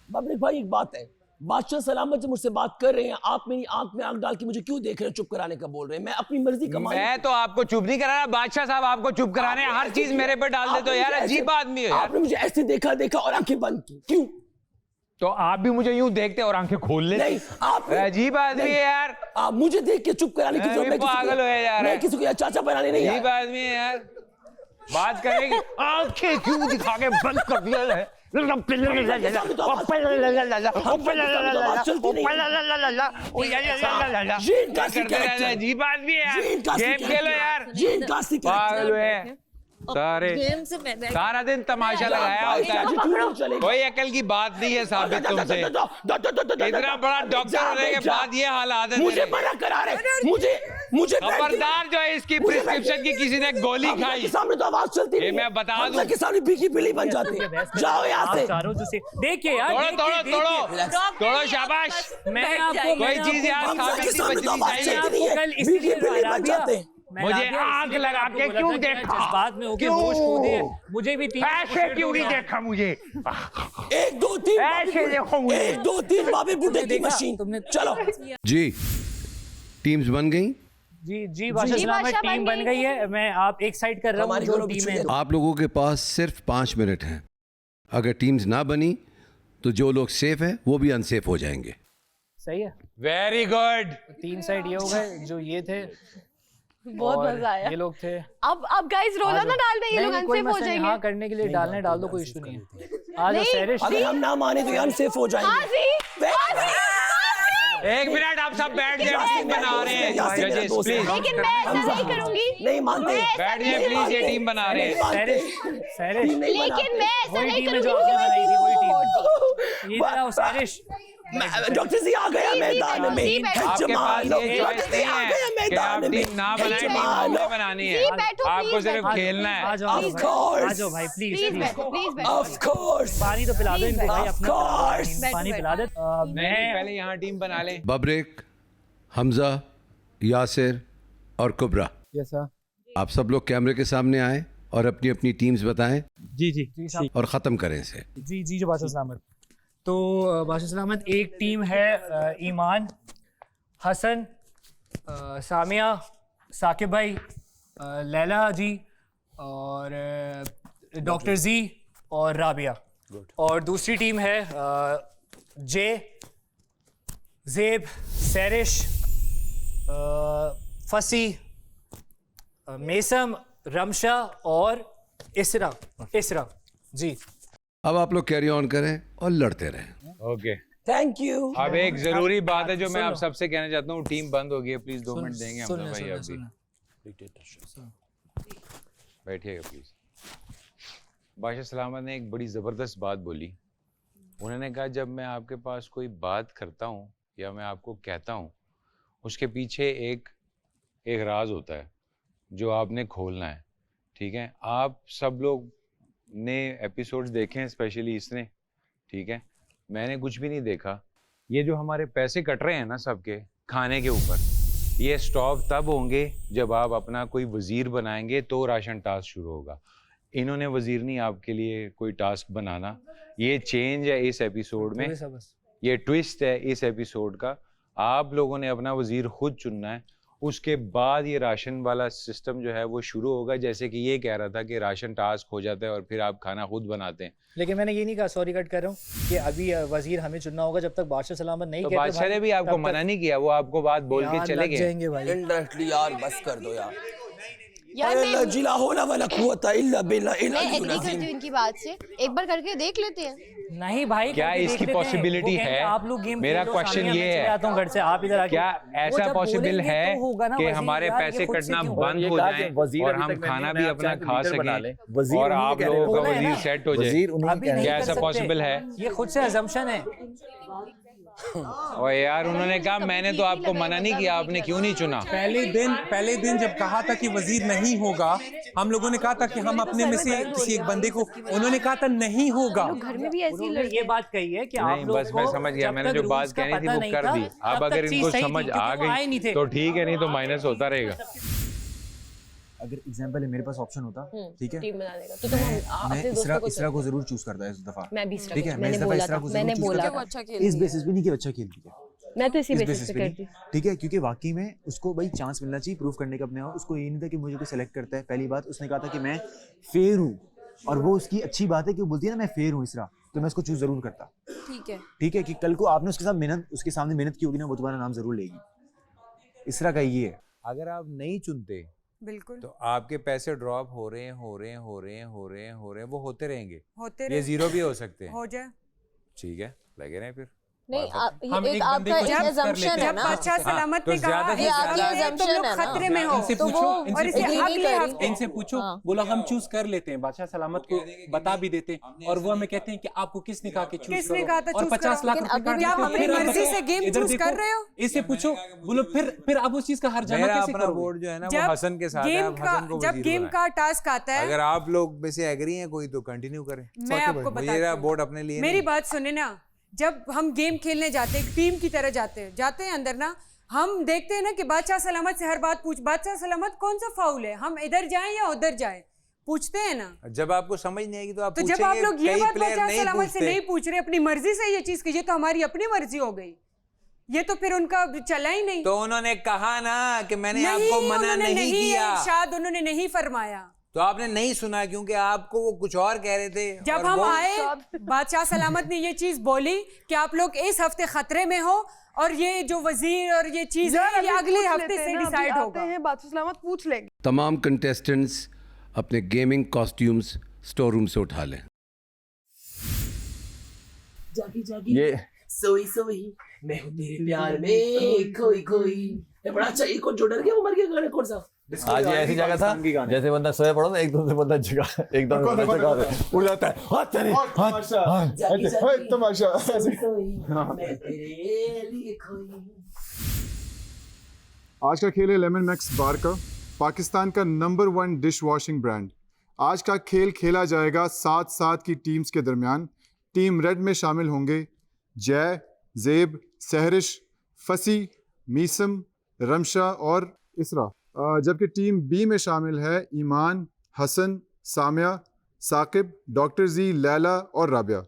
पब्लिक भाई एक बात है, बादशाह सलामत जब मुझसे बात कर रहे हैं, आप मेरी आंख में आंख डाल के मुझे क्यों देख रहे हैं, चुप कराने का बोल रहे हैं? मैं अपनी मर्जी का मालिक। मैं तो आपको चुप नहीं करा रहा, बादशाह साहब आपको चुप कराने हर चीज मेरे पे डाल देते हो यार, अजीब आदमी हो यार। आपने मुझे ऐसे देखा और आंखें बंद की, क्यों? तो आप भी मुझे यूं देखते और आंखें खोल लेते? नहीं, आप अजीब आदमी है यार। आप मुझे देख के चुप कराने की जरूरत नहीं। पागल हो यार, मैं किसी को चाचा बनाने नहीं आया। अजीब आदमी है यार, बात करेगी आंखें क्यों दिखा के बंद कर दिया है? अजीब आदमी है यार, गेम खेलो यार, पागल है सारे, सारा दिन तमाशा लगाया होता है, कोई अकल की बात नहीं है साबित तुमसे। इतना बड़ा डॉक्टर होने के बाद ये हालात है। मुझे मना करा रहे, मुझे खबरदार जो है इसकी प्रिस्क्रिप्शन की किसी ने गोली खाई, सामने तो आवाज चलती है, मैं बता दूं के सामने भीगी बिल्ली बन जाती है। जाओ यहाँ से, देखिए यार, तोड़ो शाबाश। मैं आपको कोई चीज यार साबित बचनी चाहिए। मुझे आग लगा के क्यों देखा? बाद में होके होश खो दिए, मुझे भी ऐसे क्यों नहीं देखा? मुझे 1 2 3 ऐसे देखो मुझे, 1 2 3 बाबे बुड्ढे की मशीन। चलो जी, टीम्स बन गई? जी बादशाह सलामत टीम बन गई है। मैं आप एक साइड कर रहा हूँ, जो टीम है। आप लोगों के पास सिर्फ 5 मिनट हैं। अगर टीम्स ना बनी तो जो लोग सेफ हैं वो भी अनसेफ हो जाएंगे। सही है, वेरी गुड। 3 साइड ये हो गए, जो ये थे बहुत मजा आया। ये लोग थे। अब गाइस रोला ना डाल दे, ये लोग अनसेफ हो जाएंगे। हाँ, करने के लिए डालने डाल दो, कोई इशू नहीं है। आ जाओ सैरिश, अगर हम ना माने तो अनसेफ हो जाएंगे। एक मिनट, आप सब बैठ जाए, टीम बना रहे हैं जजेस प्लीज। लेकिन मैं ऐसा नहीं करूंगी, नहीं मानते, बैठ जाए प्लीज, ये टीम बना रहे हैं। सैरिश, लेकिन मैं ऐसा नहीं करूंगी। जो आपने बनाई थी वही टीम। इधर आओ सैरिश। डॉक्टर जी आ गया मैदान में। आपके पास ये चॉइस नहीं है कि आप टीम ना बनाएं, टीम हमने बनानी है। आपको सिर्फ खेलना है। आ जाओ भाई, प्लीज। ऑफ कोर्स, पानी तो पिला दो इनको भाई, अपना पानी पिला दे। मैं पहले यहाँ टीम बना लें। बब्रिक, हमजा, यासिर और कुबरा, यस सर। आप सब लोग कैमरे के सामने आए और अपनी अपनी टीम्स बताएं। जी और ख़त्म करें इसे। जी जो बादशाह सलामत। तो बादशाह सलामत एक टीम है, ईमान, हसन, सामिया, साकिब भाई, लैला जी और डॉक्टर जी और राबिया। और दूसरी टीम है जे, ज़ेब, सैरिश, फसी, मेसम, रमशा और इसरा जी। अब आप लोग कैरी ऑन करें और लड़ते रहें। Okay, thank you. अब एक जरूरी बात है जो मैं आप सबसे कहना चाहता हूँ, टीम बंद हो गई है, प्लीज 2 मिनट देंगे हम भाई। अभी बैठिएगा प्लीज। बादशाह सलामत ने एक बड़ी ज़बरदस्त बात बोली। उन्होंने कहा जब मैं आपके पास कोई बात करता हूँ या मैं आपको कहता हूँ, उसके पीछे एक राज होता है जो आपने खोलना है। ठीक है, आप सब लोग ने एपिसोड्स देखे हैं, स्पेशली इसने, ठीक है, मैंने कुछ भी नहीं देखा। ये जो हमारे पैसे कट रहे हैं ना सबके खाने के ऊपर, ये स्टॉप तब होंगे जब आप अपना कोई वज़ीर बनाएंगे तो राशन टास्क शुरू होगा। इन्होंने वज़ीर नहीं आपके लिए कोई टास्क बनाना, ये चेंज है इस एपिसोड में, ये ट्विस्ट है इस एपिसोड का। आप लोगों ने अपना वज़ीर खुद चुनना है, उसके बाद ये राशन वाला सिस्टम जो है वो शुरू होगा। जैसे कि ये कह रहा था कि राशन टास्क हो जाता है और फिर आप खाना खुद बनाते हैं। लेकिन मैंने ये नहीं कहा, सॉरी कट कर रहा हूँ, कि अभी वजीर हमें चुनना होगा जब तक बादशाह सलामत नहीं कहते। बादशाह ने भी आपको मना नहीं किया, वो आपको बात बोल के चले गए। इनडायरेक्टली यार बस कर दो यार। यार मैं एग्री करती हूँ इनकी बात से, एक बार करके देख लेते हैं। नहीं भाई, क्या इसकी पॉसिबिलिटी है? आप लोग गेम, मेरा क्वेश्चन ये है, घर से आप इधर क्या ऐसा पॉसिबल है कि हमारे पैसे कटना बंद हो जाए और हम खाना भी अपना खा सकें और आप लोगों का वजीर सेट हो जाए? क्या ऐसा पॉसिबल है? ये खुद से अजम्पशन है। और यार उन्होंने कहा मैंने तो आपको मना नहीं किया, आपने क्यों नहीं चुना? पहले दिन जब कहा था कि वजीर नहीं होगा, हम लोगों ने कहा था कि हम अपने में से किसी एक बंदे को, उन्होंने कहा था नहीं होगा। घर में भी ऐसी ये बात कही है कि नहीं, बस मैं समझ गया, मैंने जो बात कहनी थी वो कर दी। अब अगर इनको समझ आ गई तो ठीक है, नहीं तो माइनस होता रहेगा। अगर एग्जांपल है मेरे पास ऑप्शन होता, ठीक है, टीम बना देगा तो तुम अपने मैं दोस्तों को इसरा को जरूर चूज करता है इस दफा। मैं भी इसरा ठीक है, को- मैं इस मैंने दफा बोला इसरा था, को मैंने जरूर बोला चूज था। करता इस बेसिस पे नहीं कि वो अच्छा खेलती है, मैं तो इसी इस बेसिस basis पे पे करती नहीं, ठीक है, क्योंकि वाकई में उसको भाई चांस मिलना चाहिए प्रूव करने का अपने आप। उसको ये नहीं था कि मुझे कोई सेलेक्ट करता है। पहली बात उसने कहा था कि मैं फेयर हूँ, और वो उसकी अच्छी बात है कि वो बोलती है ना मैं फेयर हूँ इसरा, तो मैं उसको चूज जरूर करता। ठीक है कि कल को आपने उसके साथ मेहनत, उसके सामने मेहनत की होगी ना, वो तुम्हारा नाम जरूर लेगी। इसरा का ये है। अगर आप नहीं चुनते बिल्कुल तो आपके पैसे ड्रॉप हो रहे हैं, वो होते रहेंगे, होते ये रहे। जीरो भी हो सकते हैं। हो जाए ठीक है, लगे रहे फिर। नहीं हम ये एक एक बंदे आपका को एक choose कर assumption लेते है हैं। ना बादशाह सलामत तो ने कहा ज्यादा से ये ज्यादा- आपकी ये तुम लोग assumption है ना। खतरे में हो, इनसे तो पूछो, वो इनसे और इसे पूछो। अगले agree हफ्ते इनसे पूछो, बोला हम चूज कर लेते हैं, बादशाह सलामत को बता भी देते हैं, और वो हमें कहते हैं कि आपको किसने कहा कि चूज किसने करो, कहा था और choose 50 करो? लाख लेकिन रुपए अभी काट क्या देते हैं। अपनी फिर आप मर्जी बताओ, से गेम इधर choose देखो, कर रहे हो? इससे पूछो, बोलो फिर आप उस चीज का हर जाना मेरा कैसे अपना करोगे? बोर्ड जो है ना वो जब हसन के साथ है, गेम आप का हसन को जब वजीर गेम बनाएं। का टास्क आता है, अगर आप लोग में से एग्री हैं कोई तो कंटिन्यू करें। मैं आपको मुझे मेरा बताती बोर्ड हूँ। अपने लिए मेरी नहीं। बात सुने ना, जब हम गेम खेलने जाते हैं, एक टीम की तरह जाते हैं अंदर ना, हम देखते हैं ना कि बादशाह सलामत से हर बात पूछ, बादशाह सलामत कौन सा फाउल है, हम इधर जाएं या उधर जाएं, पूछते हैं ना। जब आपको समझ नहीं आएगी तो आप तो जब आप पूछेंगे, लोग ये कई बात player बादशाह नहीं सलामत से पूछते। नहीं पूछ रहे, अपनी मर्जी से ये चीज कीजिए, तो हमारी अपनी मर्जी हो गई, ये तो फिर उनका चला ही नहीं। तो उन्होंने कहा ना कि मैंने नहीं, आपको मना उन्होंने नहीं किया, शायद उन्होंने नहीं फरमाया, तो आपने नहीं सुना क्योंकि आपको वो कुछ और कह रहे थे। जब और हम वो- आए बादशाह सलामत ने ये चीज बोली कि आप लोग इस हफ्ते खतरे में हो, और ये जो वजीर और ये चीज है ये अगले हफ्ते से डिसाइड होगा। बादशाह सलामत पूछ लेंगे। तमाम कंटेस्टेंट्स अपने गेमिंग कॉस्ट्यूम्स स्टोर रूम से उठा लें। जागी जागी ये सोई सोई मैं हूँ तेरे प्यार में खोई खोई। ये बड़ा अच्छा, एक और जो डर गया वो मर गया गाना कौन सा? आज ये ऐसी जगह था जैसे बंदा सोया पड़ा ना, एकदम से बंदा एकदम उड़ जाता है। हाथ तेरे हाथ तमाशा मैं तेरे लिए खोई। आज का खेल है लेमन मैक्स बार का, पाकिस्तान का नंबर 1 डिश वॉशिंग ब्रांड। आज का खेल खेला जाएगा 7-7 की टीम्स के दरमियान। टीम रेड में शामिल होंगे जय, ज़ेब, सहरिश, फसी, मीसम, रमशा और इसरा, जबकि टीम बी में शामिल है ईमान, हसन, सामिया, साकिब, डॉक्टर जी, लैला और राबिया।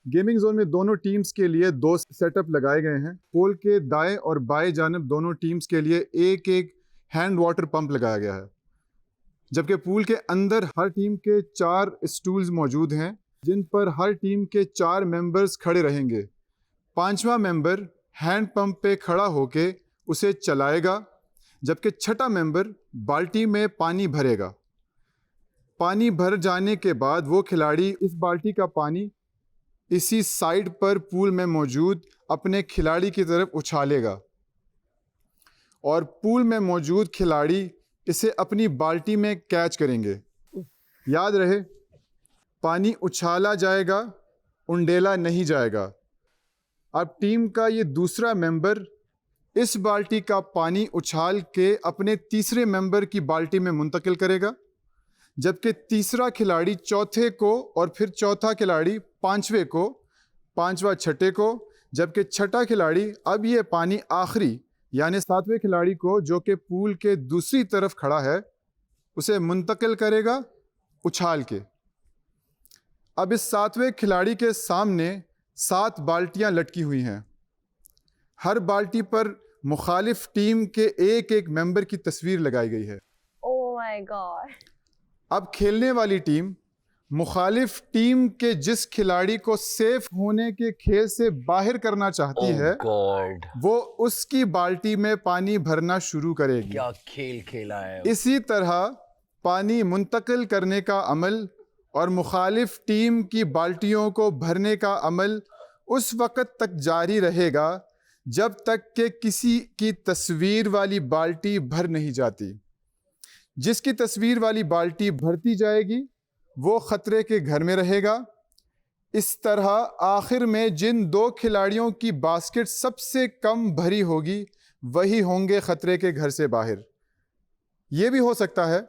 गेमिंग जोन में दोनों टीम्स के लिए 2 सेटअप लगाए गए हैं। पोल के दाएं और बाएं जानब दोनों टीम्स के लिए एक एक हैंड वाटर पंप लगाया गया है, जबकि पूल के अंदर हर टीम के 4 स्टूल्स मौजूद हैं जिन पर हर टीम के 4 मेंबर्स खड़े रहेंगे। 5वां मेंबर हैंड पंप पे खड़ा होके उसे चलाएगा, जबकि 6ठा मेंबर बाल्टी में पानी भरेगा। पानी भर जाने के बाद वो खिलाड़ी इस बाल्टी का पानी इसी साइड पर पूल में मौजूद अपने खिलाड़ी की तरफ उछालेगा, और पूल में मौजूद खिलाड़ी इसे अपनी बाल्टी में कैच करेंगे। याद रहे, पानी उछाला जाएगा, उंडेला नहीं जाएगा। अब टीम का ये दूसरा मेंबर इस बाल्टी का पानी उछाल के अपने तीसरे मेंबर की बाल्टी में मुंतकिल करेगा, जबकि तीसरा खिलाड़ी चौथे को, और फिर चौथा खिलाड़ी 5वें को, 5वां छठे को, जबकि छठा खिलाड़ी अब ये पानी आखिरी यानी 7वें खिलाड़ी को, जो कि पूल के दूसरी तरफ खड़ा है, उसे मुंतकिल करेगा उछाल के। अब इस 7वें खिलाड़ी के सामने 7 बाल्टियां लटकी हुई हैं। हर बाल्टी पर मुखालिफ टीम के एक एक मेंबर की तस्वीर लगाई गई है। Oh my God. अब खेलने वाली टीम मुखालिफ टीम के जिस खिलाड़ी को सेफ होने के खेल से बाहर करना चाहती है, वो उसकी बाल्टी में पानी भरना शुरू करेगी। क्या खेल खेला है। इसी तरह पानी मुंतकिल करने का अमल और मुखालिफ टीम की बाल्टियों को भरने का अमल उस वक़्त तक जारी रहेगा जब तक कि किसी की तस्वीर वाली बाल्टी भर नहीं जाती। जिसकी तस्वीर वाली बाल्टी भरती जाएगी वो खतरे के घर में रहेगा। इस तरह आखिर में जिन 2 खिलाड़ियों की बास्केट सबसे कम भरी होगी वही होंगे खतरे के घर से बाहर। ये भी हो सकता है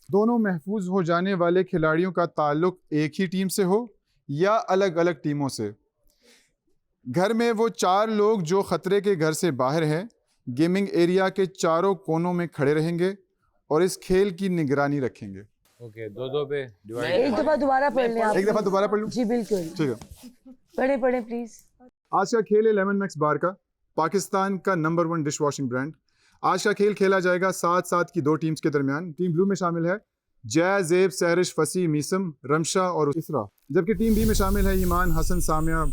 दोनों महफूज हो जाने वाले खिलाड़ियों का ताल्लुक एक ही टीम से हो या अलग अलग टीमों से। घर में वो 4 लोग जो खतरे के घर से बाहर हैं गेमिंग एरिया के चारों कोनों में खड़े रहेंगे और इस खेल की निगरानी रखेंगे। ओके, दो पे डिवाइड। एक दफा दोबारा पढ़ लें आप। एक दफा दोबारा पढ़ लूं? जी बिल्कुल, ठीक है। पढ़े प्लीज। आज का खेल है लेमन मैक्स बार का, पाकिस्तान का नंबर 1 डिश वॉशिंग ब्रांड। आज का खेल खेला जाएगा 7-7 की 2 टीम्स के दरमियान। टीम ब्लू में शामिल है जय, ज़ेब, सहरिश, फसी, मीसम, रमशा और इसरा, जबकि टीम बी में शामिल है ईमान, हसन, सामिया,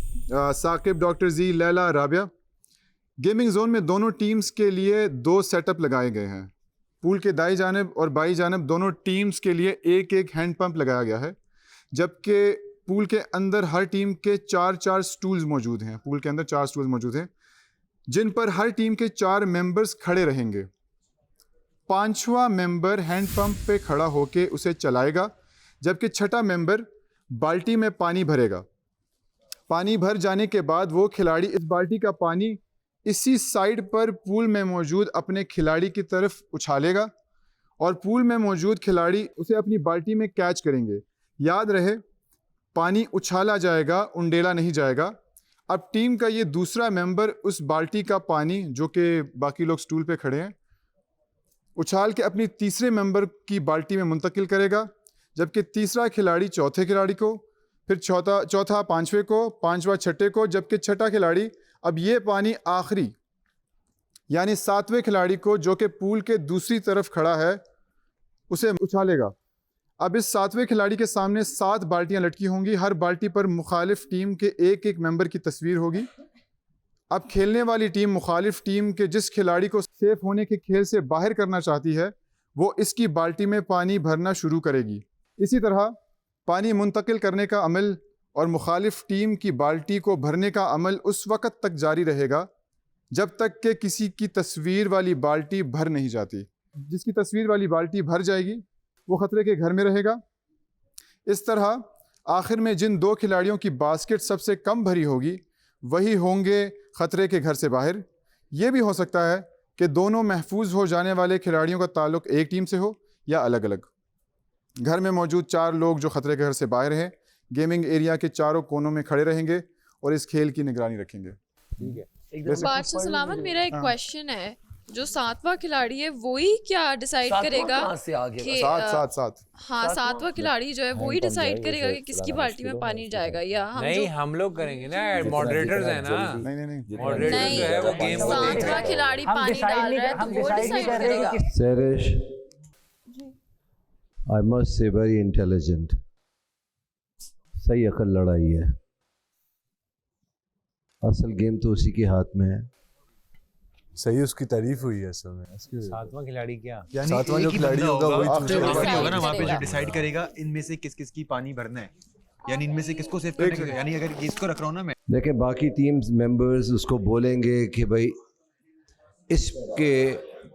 साकिब, डॉक्टर जी, लैला, राबिया। गेमिंग जोन में दोनों टीम्स के लिए 2 सेटअप लगाए गए हैं। पूल के दाई जानिब और बाई जानिब दोनों टीम्स के लिए एक हैंड पंप लगाया गया है, जबकि पूल के अंदर हर टीम के 4 स्टूल्स मौजूद हैं। पूल के अंदर 4 स्टूल्स मौजूद हैं जिन पर हर टीम के 4 मेंबर्स खड़े रहेंगे। 5वां मेंबर हैंड पंप पे खड़ा होके उसे चलाएगा, जबकि 6ठा मेंबर बाल्टी में पानी भरेगा। पानी भर जाने के बाद वो खिलाड़ी इस बाल्टी का पानी इसी साइड पर पूल में मौजूद अपने खिलाड़ी की तरफ उछालेगा और पूल में मौजूद खिलाड़ी उसे अपनी बाल्टी में कैच करेंगे। याद रहे, पानी उछाला जाएगा, उंडेला नहीं जाएगा। अब टीम का ये दूसरा मेंबर उस बाल्टी का पानी, जो कि बाकी लोग स्टूल पे खड़े हैं, उछाल के अपनी तीसरे मेंबर की बाल्टी में मुंतकिल करेगा, जबकि तीसरा खिलाड़ी चौथे खिलाड़ी को, फिर चौथा पांचवें को, पांचवा छठे को, जबकि छठा खिलाड़ी अब ये पानी आखिरी यानी 7वें खिलाड़ी को, जो कि पूल के दूसरी तरफ खड़ा है, उसे उछालेगा। अब इस 7वें खिलाड़ी के सामने 7 बाल्टियां लटकी होंगी। हर बाल्टी पर मुखालिफ टीम के एक मेंबर की तस्वीर होगी। अब खेलने वाली टीम मुखालिफ टीम के जिस खिलाड़ी को सेफ होने के खेल से बाहर करना चाहती है, वो इसकी बाल्टी में पानी भरना शुरू करेगी। इसी तरह पानी मुंतकिल करने का अमल और मुखालिफ टीम की बाल्टी को भरने का अमल उस वक़्त तक जारी रहेगा जब तक कि किसी की तस्वीर वाली बाल्टी भर नहीं जाती। जिसकी तस्वीर वाली बाल्टी भर जाएगी वो ख़तरे के घर में रहेगा। इस तरह आखिर में जिन 2 खिलाड़ियों की बास्केट सबसे कम भरी होगी वही होंगे ख़तरे के घर से बाहर। ये भी हो सकता है कि दोनों महफूज हो जाने वाले खिलाड़ियों का ताल्लुक़ एक टीम से हो या अलग अलग। घर में मौजूद 4 लोग जो ख़तरे के घर से बाहर हैं, गेमिंग एरिया के चारों कोनों में खड़े रहेंगे और इस खेल की निगरानी रखेंगे। ठीक है। बादशाह सलामत, मेरा एक क्वेश्चन है, जो 7वां खिलाड़ी है वही क्या डिसाइड करेगा कि 7 हाँ 7वां खिलाड़ी जो है वही डिसाइड करेगा कि किसकी बाल्टी में पानी जाएगा, या हम नहीं हम लोग करेंगे ना, मॉडरेटर्स है ना। नहीं मॉडरेटर जो है वो गेम 7वां खिलाड़ी पानी डाल रहा है तो वो डिसाइड करेगा। Serish, I must say very intelligent. सही अकल लड़ाई है। असल गेम तो उसी के हाथ में है। सही उसकी तारीफ हुई है असल में। 7वां खिलाड़ी क्या? यानी 7वां जो खिलाड़ी होगा वही होगा ना, वहाँ पे जो डिसाइड करेगा इनमें से किस की पानी भरना है, यानी इनमें से किसको सेव करने का। यानी अगर इसको रख रहा हूँ ना मैं, देखें बाकी टीम्स मेंबर्स उसको बोलेंगे कि भाई इसके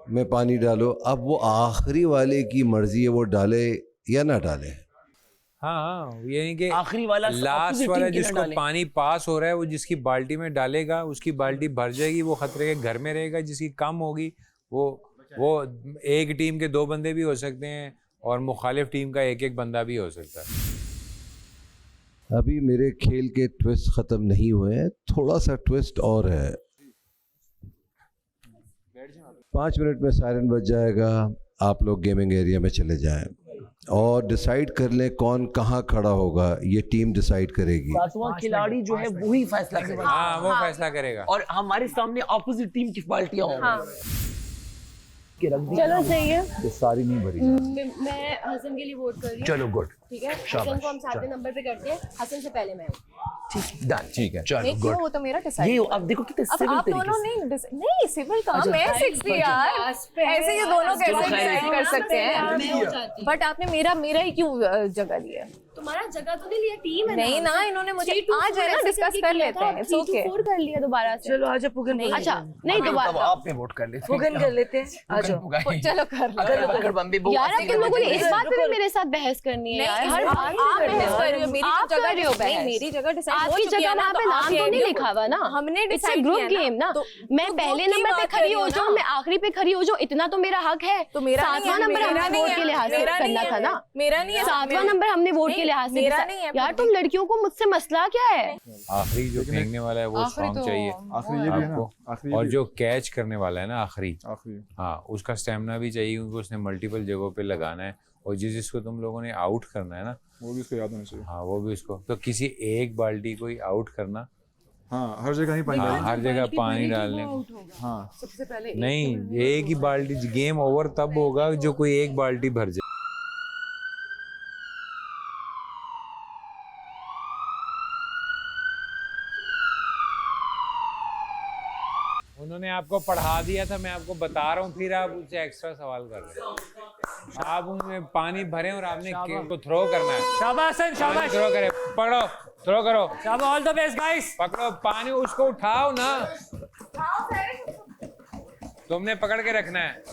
में पानी डालो। अब वो आखिरी वाले की मर्जी है वो डाले या ना डाले। हाँ यानी कि आखिरी वाला लास्ट वाला जिसको पानी पास हो रहा है वो जिसकी बाल्टी में डालेगा उसकी बाल्टी भर जाएगी, वो खतरे के घर में रहेगा। जिसकी कम होगी वो एक टीम के 2 बंदे भी हो सकते हैं और मुखालिफ टीम का एक बंदा भी हो सकता है। अभी मेरे खेल के ट्विस्ट खत्म नहीं हुए हैं, थोड़ा सा ट्विस्ट और है। 5 मिनट में सायरन बज जाएगा, आप लोग गेमिंग एरिया में चले जाएं और डिसाइड कर लें कौन कहाँ खड़ा होगा। ये टीम डिसाइड करेगी। 7वां खिलाड़ी जो है वही फैसला करेगा। हाँ वो फैसला करेगा और हमारे सामने ऑपोजिट टीम की बाल्टियां होंगी। चलो सही है, ये सारी नहीं भरी। मैं हसन के लिए वोट कर रही हूँ। चलो गुड, ठीक है। हसन को हम 7वें नंबर पे करते हैं। हसन से पहले मैं हूँ। डन, ठीक है। चलो गुड। वो तो मेरा डिसाइड। ये अब देखो कितने सिविल आप तरीके दोनों से। नहीं सिविल कहाँ, मैं 60 यार, ऐसे ये दोनों कैसे डिसाइड कर सकते हैं। बट आपने मेरा ही क्यों जगह लिया? तुम्हारा जगह तो नहीं लिया, टीम है नहीं ना, इन्होंने मुझे आज है ना डिस्कस कर लेते हैं। इट्स ओके, 4 कर लिया दोबारा से। चलो आजा पुगन। नहीं अच्छा नहीं दोबारा आपने वोट कर लिया, पुगन कर लेते हैं। आ जाओ चलो कर लो यार। तुम लोगों ने इस बात पे भी मेरे साथ बहस करनी है यार। हर बात आप बहस कर रहे हो, मेरी जगह रहे हो बहस। मेरी जगह डिसाइड हो चुकी है ना, वहाँ पे नाम तो नहीं लिखा हुआ ना, हमने इट्स अ ग्रुप गेम ना। मैं पहले नंबर पे खड़ी हो जाऊँ, मैं आखिरी पे खड़ी हो जाऊँ, इतना तो मेरा हक है। तो मेरा 7वां नंबर हमने वोट के लिहाज से करना था ना। मेरा नहीं है, 7वां नंबर हमने वोट के लिहाज से मेरा नहीं है यार तुम लड़कियों को मुझसे मसला क्या है? आखिरी जो फेंकने वाला है वो आखिरी स्ट्रॉन्ग तो- चाहिए आखिरी ये भी है ना, आपको, आखिरी ये और भी- जो कैच करने वाला है ना आखिरी, आखिरी हाँ उसका स्टेमिना भी चाहिए क्योंकि उसने मल्टीपल जगहों पे लगाना है, और जिसको तुम लोगों ने आउट करना है ना वो भी उसको याद होना चाहिए। हाँ वो भी उसको, तो किसी एक बाल्टी को ही आउट करना, हाँ हर जगह ही पानी हाँ डालना। हर जगह पानी डालने को, हाँ सबसे पहले नहीं एक ही बाल्टी, गेम ओवर तब होगा जो कोई एक बाल्टी भर जाए। उन्होंने आपको पढ़ा दिया था, मैं आपको बता रहा हूँ, फिर आप उससे एक्स्ट्रा सवाल कर रहे हैं। आप उनमें पानी भरे और आपने को थ्रो करना है। शाबाश शाबाश, थ्रो करे, पकड़ो, थ्रो करो, शाबाश, ऑल द बेस्ट गाइस। पकड़ो पानी, उसको उठाओ ना, तुमने पकड़ के रखना है,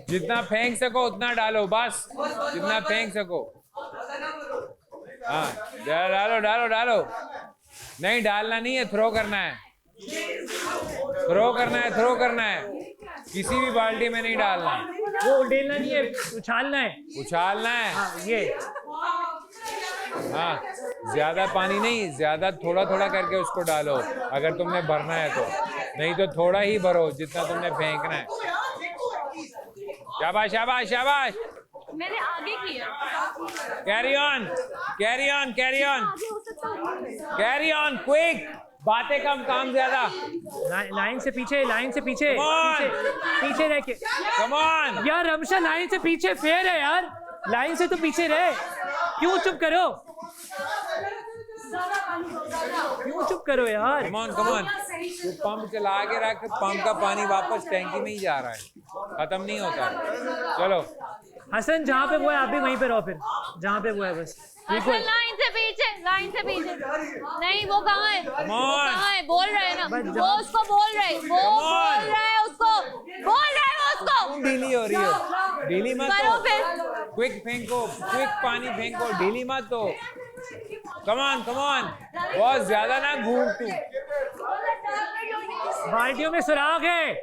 जितना फेंक सको उतना डालो, बस जितना फेंक सको। हाँ डालो डालो डालो, नहीं डालना नहीं है, थ्रो करना है, थ्रो करना है, थ्रो करना है, किसी भी बाल्टी में नहीं डालना, वो उड़ेलना नहीं है, उछालना है, उछालना है। हाँ, ये हाँ ज्यादा पानी नहीं, ज्यादा थोड़ा थोड़ा करके उसको डालो अगर तुमने भरना है तो, नहीं तो थोड़ा ही भरो जितना तुमने फेंकना है। शाबाश शाबाश शाबाश, मैंने आगे किया। Carry on carry on carry on carry on, quick, बातें कम काम ज्यादा। लाइन से पीछे, लाइन से पीछे, पीछे रह के, कम ऑन यार रमशा लाइन से पीछे, फेयर है यार, लाइन से तो पीछे रहे, क्यों चुप करो, क्यों चुप करो यार। कम ऑन, तू पंप चला के रख, पंप का पानी वापस टैंकी में ही जा रहा है, खत्म नहीं होता। चलो हसन, जहाँ पे वो है आप भी वहीं पे रहो, फिर जहाँ पे वो है बस बिल्कुल। लाइन से पीछे, लाइन से पीछे, नहीं वो कहाँ है, वो कहाँ है, बोल रहे हैं ना, वो उसको बोल रहे, वो बोल रहा है उसको, बोल रहा है वो उसको। ढीली हो रही हो, ढीली मत करो हो, फिर। क्विक फेंको, क्विक पानी फेंको, ढीली मत हो, कम ऑन, बहुत ज्यादा ना घूम तू, बाल्टियों में सुराख है।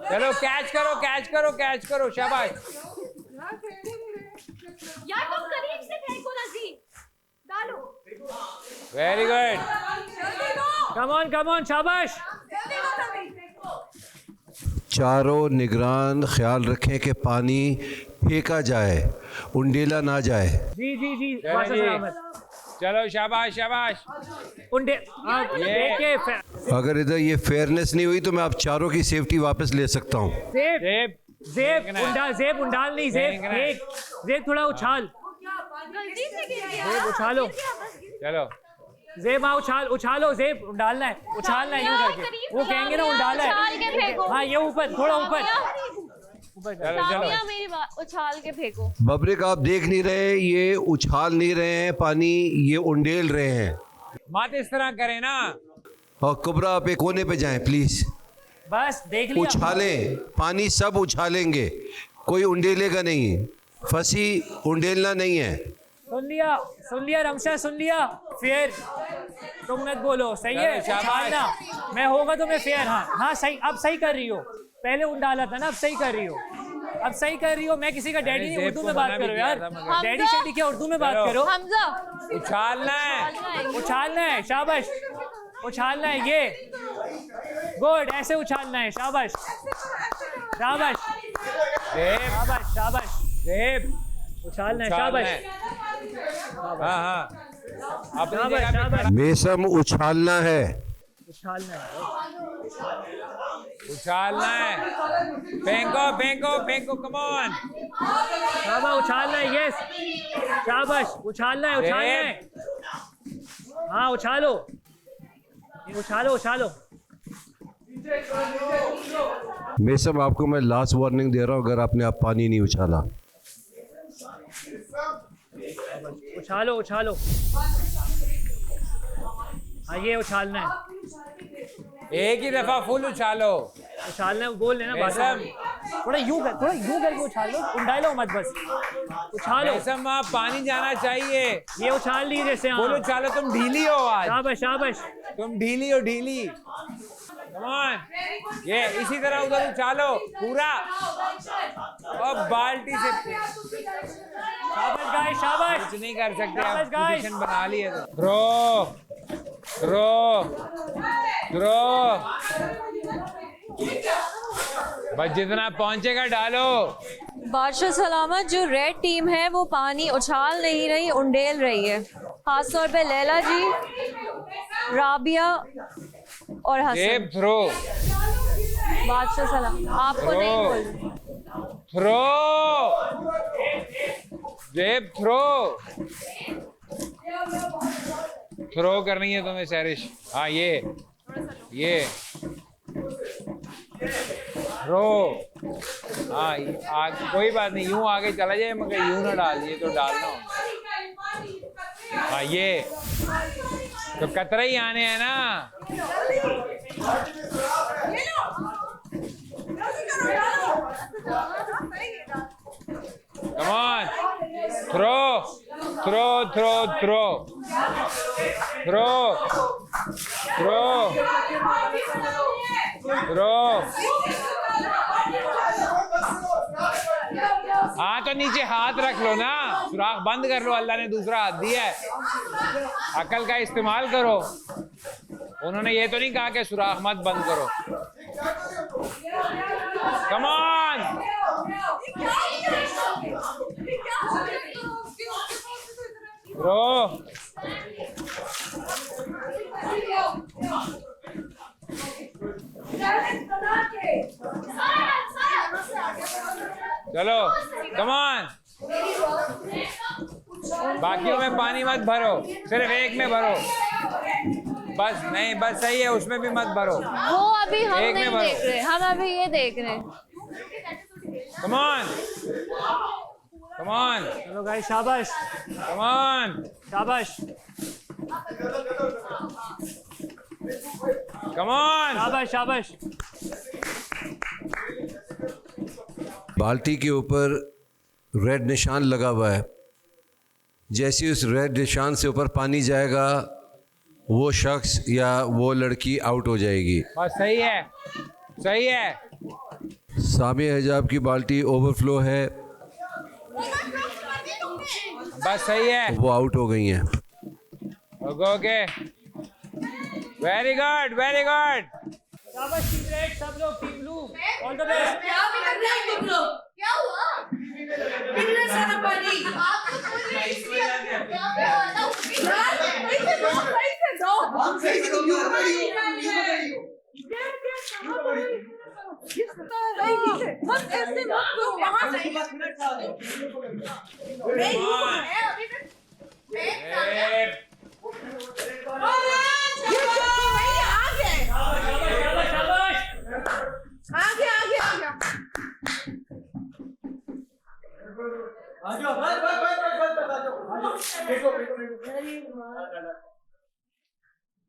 चलो कैच करो कैच करो कैच करो, शाबाश। यार तुम करीब से फेंको ना जी, डालो। वेरी गुड, कम ऑन शाबाश। चारों निगरान ख्याल रखें कि पानी फेंका जाए, उंडेला ना जाए। जी जी जी, चलो माशा जी। सलामत। चलो शाबाश शाबाश। उंडे ये अगर इधर ये फेयरनेस नहीं हुई तो मैं आप चारों की सेफ्टी वापस ले सकता हूँ। जेब जेब उंडाल नहीं, जेब थोड़ा उछाल, गलती से गिर गया। जेब उछालो, चलो जेब हाँ उछालो, जेब उडालना है, उछालना है यूं करके, वो कहेंगे ना उडालना उछाल के है, फेंको। हाँ ये ऊपर, थोड़ा ऊपर, सामिया मेरी बात, उछाल के फेंको। बबरिक आप देख नहीं रहे, ये उछाल नहीं रहे हैं पानी, ये उंडेल रहे हैं। मत इस तरह करे ना। और कुबरा आप एक कोने पे जाएं प्लीज, बस देख लिया। उछालें, पानी सब उछालेंगे, कोई उंडेलेगा नहीं, फंसी उंडेलना नहीं है। सुन लिया रमशा, सुन लिया, फेयर तुम मत बोलो, सही है, चलो, शाबाश। उछालना मैं होगा तो मैं फेयर, हाँ सही, अब सही कर रही हो, पहले उंडाला था ना, अब सही कर रही हो, अब सही कर रही हो। मैं किसी का डैडी नहीं, उर्दू में बात करो यार, डैडी शेडी क्या, उर्दू में बात करो। हमजा उछालना है, उछालना है, शाबाश, उछालना है, ये गुड, ऐसे उछालना है, शाबाश शाबाश शाबाश शाबाश, जेब उछालना है, शाबाश हाँ हाँ, अपनी शाबाश जगह पे शाबाश, बेसम उछालना है। उछालना है, उछालना है, फेंको फेंको फेंको, कम ऑन, शाबाश, उछालना है, यस, शाबाश, उछालना है, उछालना है, हाँ उछालो, उछालो उछालो। बेसम आपको मैं लास्ट वार्निंग दे रहा हूँ, अगर आपने आप पानी नहीं उछाला। उछालो उछालो, हाँ ये उछालना है, एक ही दफा फुल उछालो, उछालना है, बोल लेना बात, थोड़ा यूं करके उछाल लो, उंडालो मत, बस उछालो। आप पानी जाना चाहिए, ये उछाल ली जैसे, हाँ फुल उछालो, तुम ढीली हो आज, शाबाश शाबाश, तुम ढीली हो, ढीली, कम ऑन, ये इसी तरह उधर उछालो पूरा, और बाल्टी से शाबाश गाइस, शाबाश। कुछ नहीं कर सकते आप, शाबाश गाइस। पोजीशन बना ली है तो। थ्रो बस जितना पहुंचेगा डालो। बादशाह सलामत, जो रेड टीम है वो पानी उछाल नहीं रही, उंडेल रही है। खास तौर पे लैला जी, राबिया और हसन। थ्रो बादशाह सलाम, आपको नहीं बोल। थ्रो जेब थ्रो करनी है तुम्हें सैरिश। हाँ ये थ्रो। हाँ कोई बात नहीं, यूं आगे चला जाए मगर यूं ना डालिए तो डालना। हाँ ये तो कतरा ही आने हैं ना। Come on, throw, हाँ तो नीचे हाथ रख लो ना, सुराख बंद कर लो, अल्लाह ने दूसरा हाथ दिया है, अकल का इस्तेमाल करो। उन्होंने ये तो नहीं कहा कि सुराख मत बंद करो। Come on! Bro! चलो, come on! बाकियों में पानी मत भरो, सिर्फ एक में भरो। बस नहीं, बस सही है, उसमें भी मत भरो। वो अभी हम एक नहीं में भरो। देख रहे, हम अभी ये देख रहे हैं। Come on! Come on! चलो गाइस, शाबाश। Come on! शाबाश। Come on! शाबाश, शाबाश। बाल्टी के ऊपर रेड निशान लगा हुआ है। जैसे उस रेड निशान से ऊपर पानी जाएगा, वो शख्स या वो लड़की आउट हो जाएगी। बस सही है, सही है। सामिया हिजाब की बाल्टी ओवरफ्लो है, बस सही है। वो आउट हो गई हैं। Okay, very good, very good. शाबाश टीम रेड, सब लोग team blue, all the best. क्या हुआ? कितना सारा पानी? आपको कोई नहीं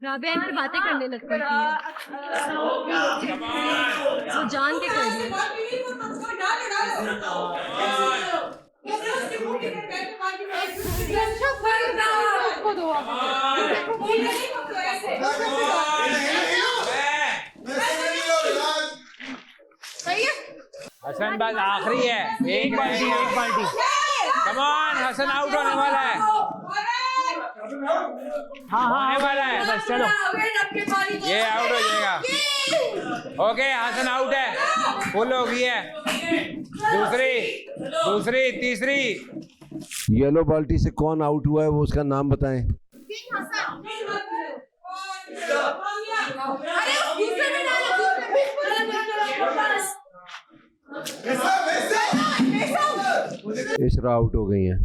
राबिया इनसे बातें करने लगती है, वो जान के कर रही है। हसन बस आखिरी है, एक बाल्टी, एक बाल्टी। कम ऑन, हसन आउट होने वाला है। हाँ होने वाला है, बस चलो। ये आउट हो जाएगा। ओके, हसन आउट है, फुल हो गई है। दूसरी, तीसरी। येलो बाल्टी से कौन आउट हुआ है, वो उसका नाम बताएं। इशरा आउट हो गई हैं।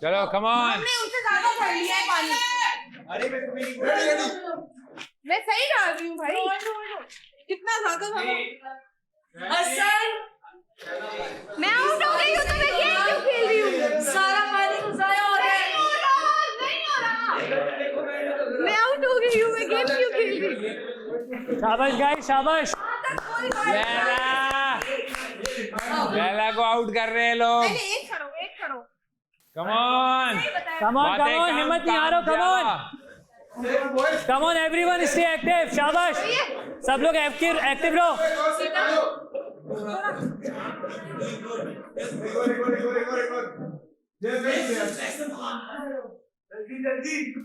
चलो कम ऑन। हमने उनसे ज्यादा भर लिया है पानी। मैं सही डाल रही हूँ भाई। कितना ज्यादा था? मैं आउट हो गई हूँ, तो मैं गेम क्यों खेल रही हूँ? सारा पानी ज़ाया हो रहा है। नहीं हो रहा। मैं आउट हो गई हूँ, मैं गेम क्यों खेल रही हूँ? शाबाश गाइस, शाबाश। लैला को आउट कर रहे हैं लोग। एक करो। कम ऑन, हिम्मत नहीं हारो, come on everyone, stay active. शाबाश, सब लोग एक्टिव रहो।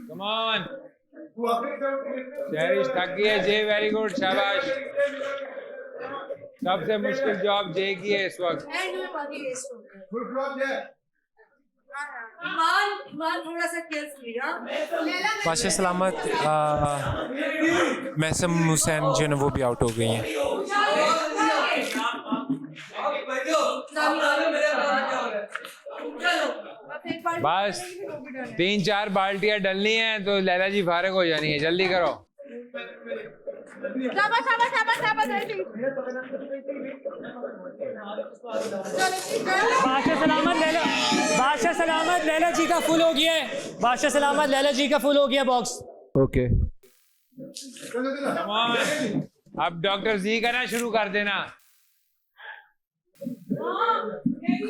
Come on. चेरिश थक गई है जे, वेरी गुड, शाबाश। सबसे मुश्किल जॉब जे की है इस वक्त। बादशाह सलामत, महसम हुसैन जो है वो भी आउट हो गई हैं। बस 3-4 बाल्टियां डलनी हैं तो लैला जी फारिग हो जानी है, जल्दी करो। बादशाह सलामत लैला जी का फुल हो गया है। बादशाह सलामत लैला जी का फुल हो गया बॉक्स। ओके, अब डॉक्टर जी का ना शुरू कर देना।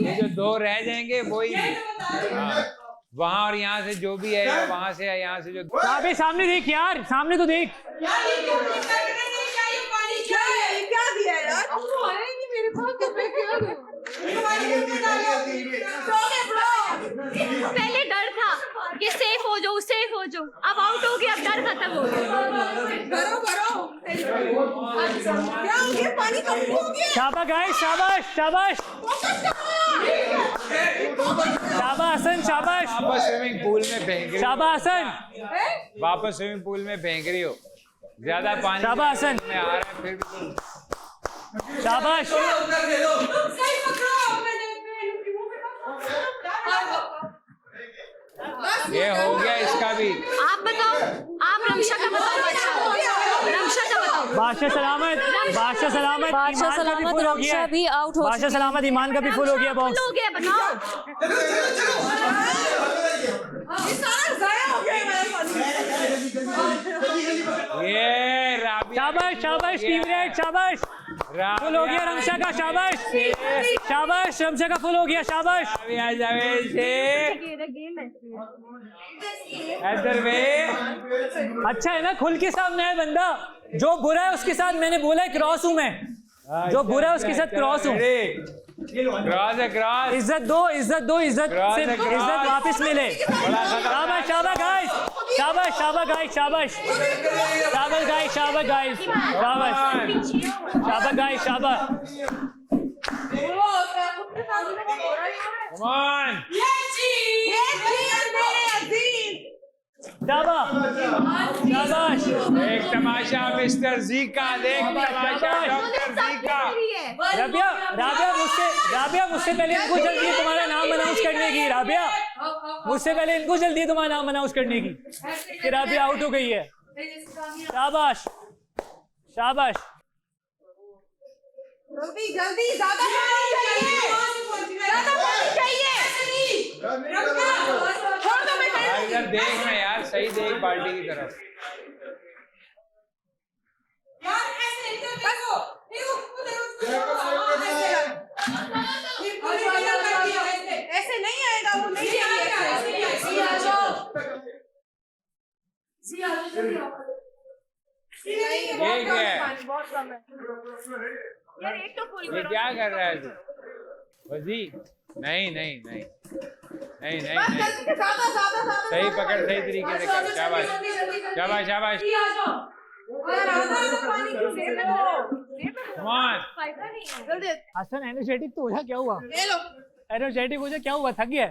ये जो 2 रह जाएंगे वही वहां और यहाँ से जो भी है, वहां से यहाँ से जो। अबे सामने देख यार, सामने तो देख। क्या दिया यार? मेरे पास पहले डर था कि सेफ हो जाओ, सेफ हो जाओ, अब आउट हो गया, अब डर खत्म हो गया। क्या हो गया? पानी कम हो गया। शाबाश गाइस, शाबाश शाबाश शाबाश हसन, शाबाश। वापस स्विमिंग पूल में फेंक रही हो। शाबाश हसन, वापस स्विमिंग पूल में फेंक रही हो, ज्यादा पानी शाबाश हसन में आ रहा है फिर भी। शाबाश। ये हो गया इसका भी। आप बताओ, आप रमशा का बताओ। रमशा का बताओ। बादशाह सलामत, बादशाह सलामत, बादशाह सलामत रमशा भी आउट हो। बादशाह सलामत ईमान का भी फुल हो गया बॉक्स। हो गया, बताओ। ये शाबाश शाबाश टीम रेड, शाबाश। फुल हो गया रमशा का, शाबाश शाबाश, रमशा का फुल हो गया, शाबाश। अच्छा है ना, खुल के सामने है बंदा। जो बुरा है उसके साथ मैंने बोला है क्रॉस हूं मैं, जो बुरा है उसके साथ क्रॉस हूं। क्रॉस है, क्रॉस। इज्जत दो, इज्जत दो, इज्जत से इज्जत वापस मिले। शाबाश शाबाश गाइस, शाबाश शाबाश गाइस, शाबाश शाबाश गाइस, शाबाश गाइस, शाबाश शाबाश गाइस, शाबाश। Come on. शाबाश शाबाश। एक तमाशा मिस्टर जी का, देख तमाशा डॉक्टर जी का। राबिया राबिया मुझसे पहले इनको जल्दी तुम्हारा नाम अनाउंस करने की। राबिया मुझसे पहले इनको जल्दी तुम्हारा नाम अनाउंस करने की कि राबिया आउट हो गई है। शाबाश शाबाश। जल्दी जल्दी, ज्यादा पानी चाहिए, ज्यादा पानी चाहिए। छोड़ दो बेटा। इधर देख ना यार, सही देख बाल्टी की तरफ। यार ऐसे इधर देखो, ऐसे नहीं आएगा, वो नहीं आएगा। बहुत कम है यार, एक तो फुल ये क्या कर रहा है तू वजी? नहीं नहीं नहीं नहीं नहीं नहीं, सही पकड़, सही तरीके से कर। शाबाश शाबाश शाबाश। हसन एनर्जेटिक तो हो जा, क्या हुआ? एनर्जेटिक हो जा, क्या हुआ? थक गया?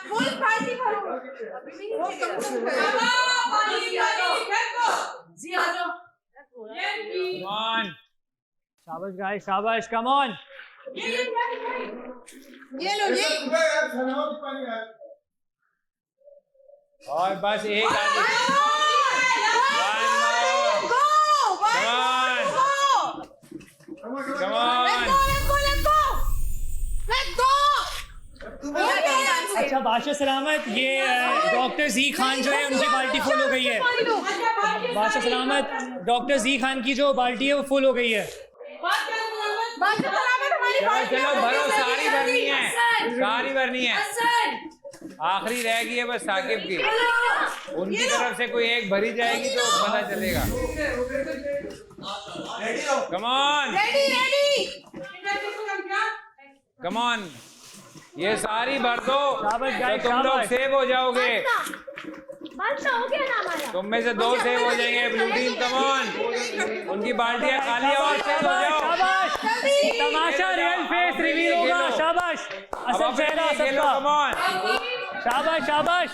फुल पार्टी करो। शाबाश गाइस, शाबाश, कम ऑन। ये लो ये। और बस एक आदमी। Come on. अच्छा बादशाह सलामत, ये डॉक्टर जी खान जो है उनकी बाल्टी फुल हो गई है। बादशाह सलामत, डॉक्टर जी खान की जो बाल्टी है वो फुल हो गई है। चलो भरो, सारी भरनी है, सारी भरनी है। आखिरी रह गई है बस साकिब की, उनकी तरफ से कोई एक भरी जाएगी तो पता चलेगा। कम ऑन कम ऑन, ये सारी भर दो तो तुम लोग सेव हो जाओगे। तुम में से 2 सेव हो जाएंगे। ब्लू टीम कम ऑन, उनकी बाल्टियां खाली और सेव हो जाओ। तमाशा रियल फेस रिवील होगा। शाबाश, असल चेहरा सबका। कम ऑन, शाबाश शाबाश,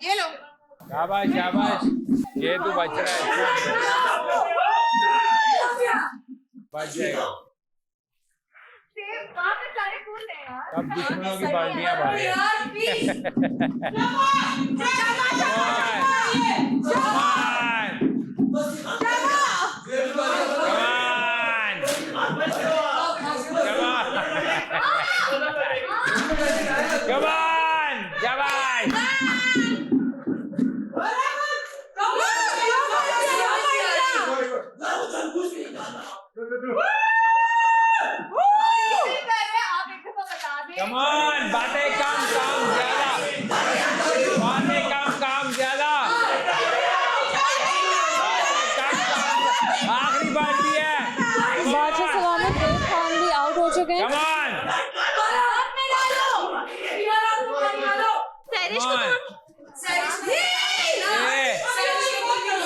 ये लो। शाबाश शाबाश, ये तू बच रहा है, बच जाएगा। अब दुश्मनों की बाल्टियां Come on, बातें कम काम ज्यादा, बातें कम काम ज्यादा, आखिरी बाल्टी है। बादशाह सलामत रेड खान भी आउट हो चुके हैं। Come on,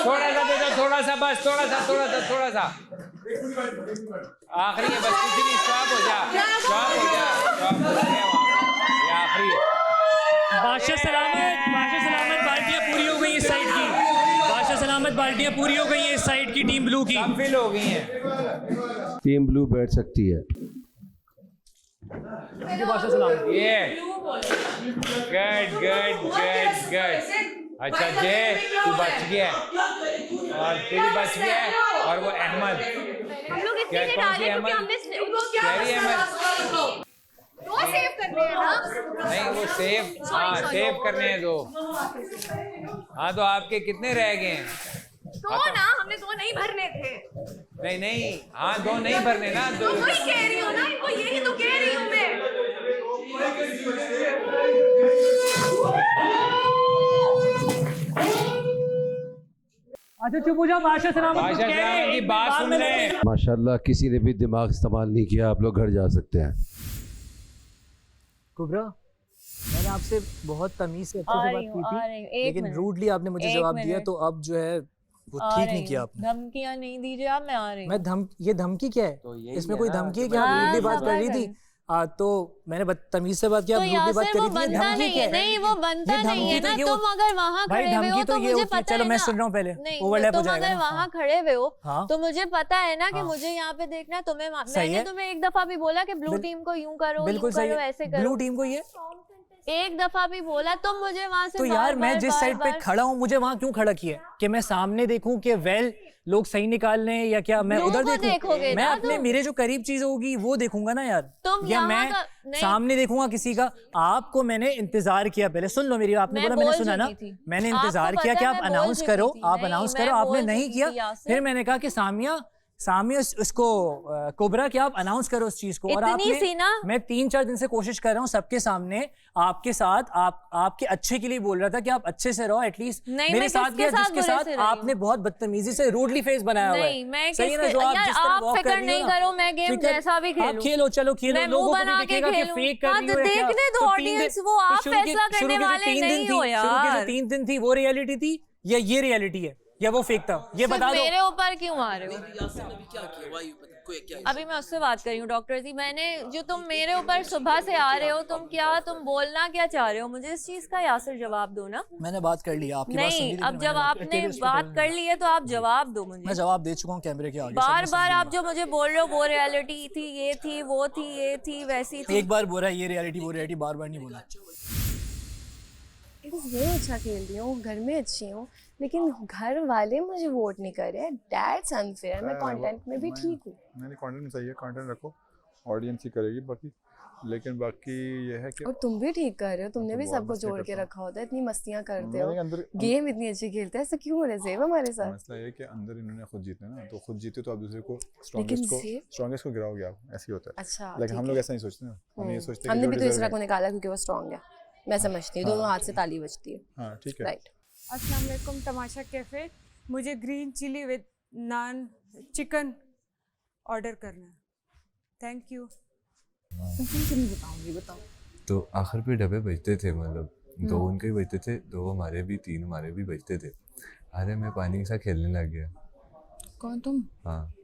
थोड़ा सा दे दो, थोड़ा सा बस, थोड़ा सा आखिरी है, बस कुछ नहीं, स्टॉप हो जा, ये आखिरी है। बादशाह सलामत बाल्टियां पूरी हो गई इस साइड की। बादशाह सलामत बाल्टियां पूरी हो गई हैं इस साइड की टीम ब्लू की। फिल हो गई हैं। टीम ब्लू बैठ सकती है। बादशाह सलामत, ये गुड। अच्छा जय, तू बच गया और तू भी बच गया, और वो अहमद, क्या कौन सी अहमद? कैरी अहमद। दो सेव करने हैं ना? नहीं वो सेव, हाँ सेव करने हैं 2। हाँ तो आपके कितने रह गए हैं? 2 ना, हमने 2 नहीं भरने थे। नहीं, हाँ 2 नहीं भरने ना, 2 तो वही कह रही हूँ ना, इनको यही तो कह रही हूँ मैं। अच्छा चुप हो जाओ, बादशाह सलामत की बात सुन ले। माशाल्लाह किसी ने भी दिमाग इस्तेमाल नहीं किया, आप लोग घर जा सकते हैं। कुबरा, मैंने आपसे बहुत तमीज से अच्छे से बात की थी, लेकिन रूडली आपने मुझे जवाब दिया, तो अब जो है वो ठीक नहीं किया आपने। धमकियां नहीं दीजिए आप, मैं आ रही हूँ। ये धमकी क्या है? इसमें कोई धमकी है कि आप रूडली बात कर रही थी? तो मैंने तमीज से बात किया, तो रूडली बात करी थी। धमकी क्या है? नहीं वो बनता नहीं है ना, तुम अगर वहाँ खड़े हुए हो तो मुझे पता है। चलो मैं सुन रहा हूँ पहले, ओवरलैप हो जाएगा। अगर वहाँ खड़े हुए हो तो मुझे पता है ना कि मुझे यहाँ पे देखना है तुम्हें। मैंने तुम्हें एक दफा भी बोला कि ब्लू टीम को यूं करो, ऐसे करो। ब्लू टीम को ये एक दफा भी बोला, तुम मुझे वहाँ से तो यार मैं जिस साइड पे खड़ा हूँ, मुझे वहाँ क्यों खड़ा किया? कि मैं सामने देखूं कि वेल लोग सही निकाल रहे हैं, या क्या मैं उधर देखूं? मैं अपने मेरे जो करीब चीज होगी वो देखूंगा ना यार, या मैं सामने देखूंगा किसी का? आपको मैंने इंतजार किया, पहले सुन लो मेरी, आपने बोला, मैंने सुना ना, मैंने इंतजार किया कि आप अनाउंस करो, आपने नहीं किया। फिर मैंने कहा कि सामिया उसको कोबरा कि आप अनाउंस करो उस चीज को, और आपने, मैं 3-4 दिन से कोशिश कर रहा हूँ सबके सामने आपके साथ, आपके अच्छे के लिए बोल रहा था कि आप अच्छे से रहो एटलीस्ट मेरे साथ, या जिसके साथ आपने बहुत बदतमीजी से रूडली फेस बनाया हुआ है। सही है ना? जो आप जिस तरह वॉक कर रही हो, मैं गेम जैसा भी खेलूं, आप खेलो, चलो खेलो, लोगों को भी दिखेगा कि फेक कर रही हो या क्या। देखने दो ऑडियंस, वो आप फैसला करने वाले नहीं हो यार। शुरू के जो 3 दिन थी वो रियलिटी थी या ये रियलिटी है, या वो फेक था? ये बता दो। मेरे ऊपर क्यों आ रहे हो? अभी मैं उससे बात कर रही हूँ डॉक्टर जी। मैंने जो तुम मेरे ऊपर सुबह से आ रहे हो, तुम बोलना क्या चाह रहे हो? मुझे इस चीज का यासिर जवाब दो ना। मैंने बात कर ली, आपकी बात नहीं, अब जब आपने बात कर ली है तो आप जवाब दो मुझे। मैं जवाब दे चुका हूँ कैमरे के आगे। बार आप जो मुझे बोल रहे हो वो रियलिटी थी, ये थी, वो थी, ये थी, वैसी थी। एक बार बोला ये रियलिटी, वो रियलिटी, बार नहीं बोला। मैं अच्छा खेल रही हूँ, घर में अच्छी हूँ, लेकिन घर वाले मुझे वोट नहीं कर रहे। That's unfair. मैं कंटेंट में भी ठीक हूँ। नहीं, कंटेंट में सही है, कंटेंट रखो, ऑडियंस ही करेगी बाकी। लेकिन बाकी ये है कि और तुम भी ठीक कर रहे हो, तुमने भी सबको जोड़ के रखा होता है, इतनी मस्तियाँ करते हो, गेम इतनी अच्छी खेलते हैं, ऐसा क्यों हो रहा है ज़ेब हमारे साथ? मसला ये कि अंदर इन्होंने खुद जीतना ना, तो खुद जीते तो आप दूसरे को स्ट्रॉन्गेस्ट को गिराओगे आप, ऐसे ही होता है। अच्छा, लेकिन हम लोग ऐसा नहीं सोचते ना, हम ये सोचते हैं हमने भी तो दूसरा को निकाला क्योंकि वो स्ट्रॉन्ग है। मैं समझती हूँ, दोनों हाथ से ताली बजती है। हाँ ठीक है। राइट। अस्सलाम वालेकुम तमाशा कैफे। मुझे green chilli with naan chicken order करना है। Thank you. नहीं बताऊंगी, बताओ। तो आखिर पे डब्बे बजते थे, मतलब 2 उनके ही बजते थे, 2 हमारे भी, 3 हमारे भी बजते थे। अरे मैं पानी के साथ खेलने लग गया। कौन, तुम? हाँ,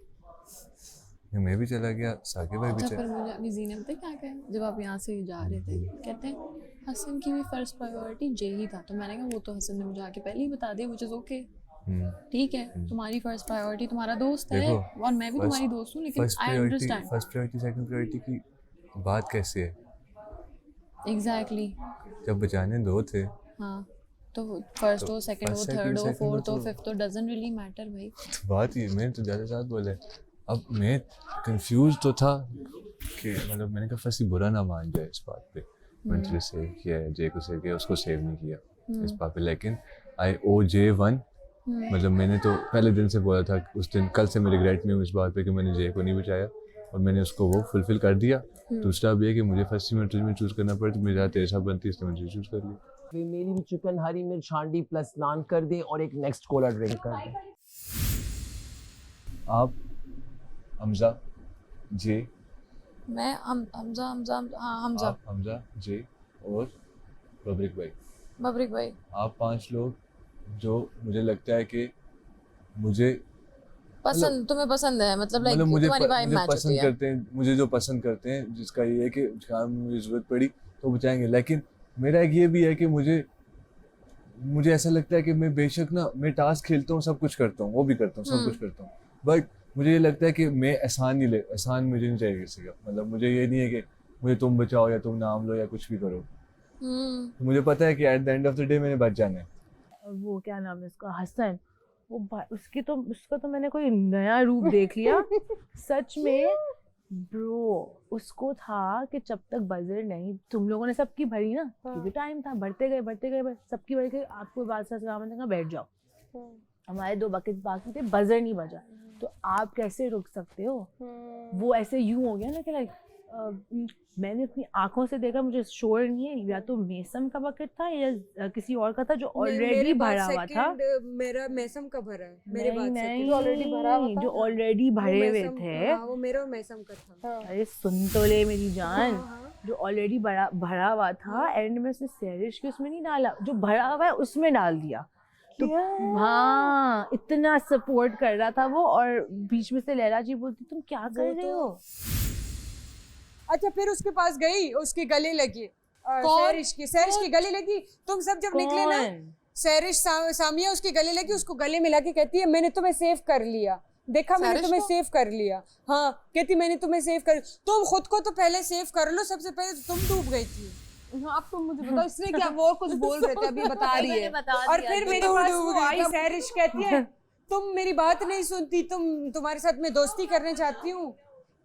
मैं भी चला गया, साकिब भाई भी अच्छा, चला। फिर मुझे अभी ज़ीने पता है क्या कहे, जब आप यहाँ से जा रहे थे, कहते हैं हसन की भी फर्स्ट प्रायोरिटी जे ही था। तो मैंने कहा वो तो हसन ने मुझे आके पहले ही बता दिया, व्हिच इज ओके, ठीक है। तुम्हारी फर्स्ट प्रायोरिटी तुम्हारा दोस्त है और मैं भी तुम्हारी दोस्त हूँ, लेकिन I understand first priority second priority की बात कैसे है? एग्जैक्टली। जब बचाने 2 थे। हाँ, तो फर्स्ट हो, सेकंड हो, थर्ड हो, फोर्थ हो, फिफ्थ हो, डजंट रियली मैटर भाई। बात ही मैंने तो ज़्यादा साथ बोला है। अब मैं कंफ्यूज तो था कि मतलब मैंने कहा फर्स्ट बुरा ना मान जाए इस बात पे, मैंने तुझे सेव किया है, जे को सेव किया, उसको सेव नहीं किया इस बात पे। लेकिन आई ओ जे 1, मतलब मैंने तो पहले दिन से बोला था, उस दिन कल से मैं रिग्रेट में हूँ इस बात पे कि मैंने जे को नहीं बचाया और मैंने उसको वो फुलफिल कर दिया। दूसरा भी है कि मुझे फर्स्ट में तुझ में चूज़ करना पड़े, तो मेरा तेरे साथ बनती है, इसलिए मैंने चूज़ कर लिया। फिर मेरी भी चिकन हरी मिर्च हांडी प्लस नान कर दे और एक नेक्स्ट कोला ड्रिंक कर दे। आप हमजा जे, मैं हमजा, हाँ हमजा, आप हमजा जे और बबरिक भाई। बबरिक भाई, आप 5 लोग जो मुझे लगता है कि मुझे पसंद, तुम्हें पसंद है, मतलब लाइक मुझे तुम्हारी वाइब मैच होती पसंद है। करते हैं, मुझे जो पसंद करते हैं, जिसका ये है कि काम में मुझे ज़रूरत पड़ी तो बचाएंगे। लेकिन मेरा एक ये भी है कि मुझे ऐसा लगता है कि मैं बेशक ना मैं टास्क खेलता हूँ, सब कुछ करता हूँ, वो भी करता हूँ, सब कुछ करता हूँ, बट मुझे ये लगता है कि मैं एहसान मुझे नहीं चाहिए किसी का। मतलब मुझे ये नहीं है कि मुझे तुम बचाओ या तुम नाम लो या कुछ भी करो। तो मुझे पता है कि at the end of the day मैंने बच जाना है। वो क्या नाम है उसका, हसन, वो उसका तो मैंने कोई नया रूप देख लिया सच में ब्रो। उसको था कि जब तक बजर नहीं, तुम लोगों ने सबकी भरी ना, क्योंकि टाइम था, बढ़ते गए सबकी भरी के आपको बात सच कहा, बैठ जाओ। हमारे 2 बकेट बाकी थे, बजर नहीं बजा, तो आप कैसे रुक सकते हो? वो ऐसे यूं हो गया ना कि लाइक मैंने अपनी आंखों से देखा, मुझे श्योर नहीं है या तो मेसम का बकेट था या किसी और का था जो ऑलरेडी भरा हुआ था। मेरा मेसम का भरा है, मेरे बाद सेकंड ऑलरेडी भरा हुआ था, जो ऑलरेडी भरे हुए थे। वो मेरा मेसम का था। अरे सुन तो ले मेरी जान, जो ऑलरेडी भरा हुआ था, एंड में उसने सैरिश के उसमें नहीं डाला, जो भरा हुआ है उसमें डाल दिया। तो हाँ, इतना सपोर्ट कर रहा था वो, और बीच में से लैला जी बोलती तुम क्या कर रहे हो? अच्छा, फिर उसके पास गई, उसके गले लगी, सैरिश की गले लगी। तुम सब जब निकले ना, सैरिश सामिया उसके गले लगी, उसको गले मिला के कहती है मैंने तुम्हें सेव कर लिया, देखा मैंने तुम्हें सेव कर लिया। हाँ, कहती मैंने तुम्हें सेव कर, तुम खुद को तो पहले सेव कर लो, सबसे पहले तो तुम डूब गई थी। आप तो मुझे बताओ, इसने क्या, वो कुछ बोल रहे थे अभी बता रही है, और फिर मेरे पास वो आई सैरिश, कहती है तुम मेरी बात नहीं सुनती, तुम्हारे साथ मैं दोस्ती करना चाहती हूँ।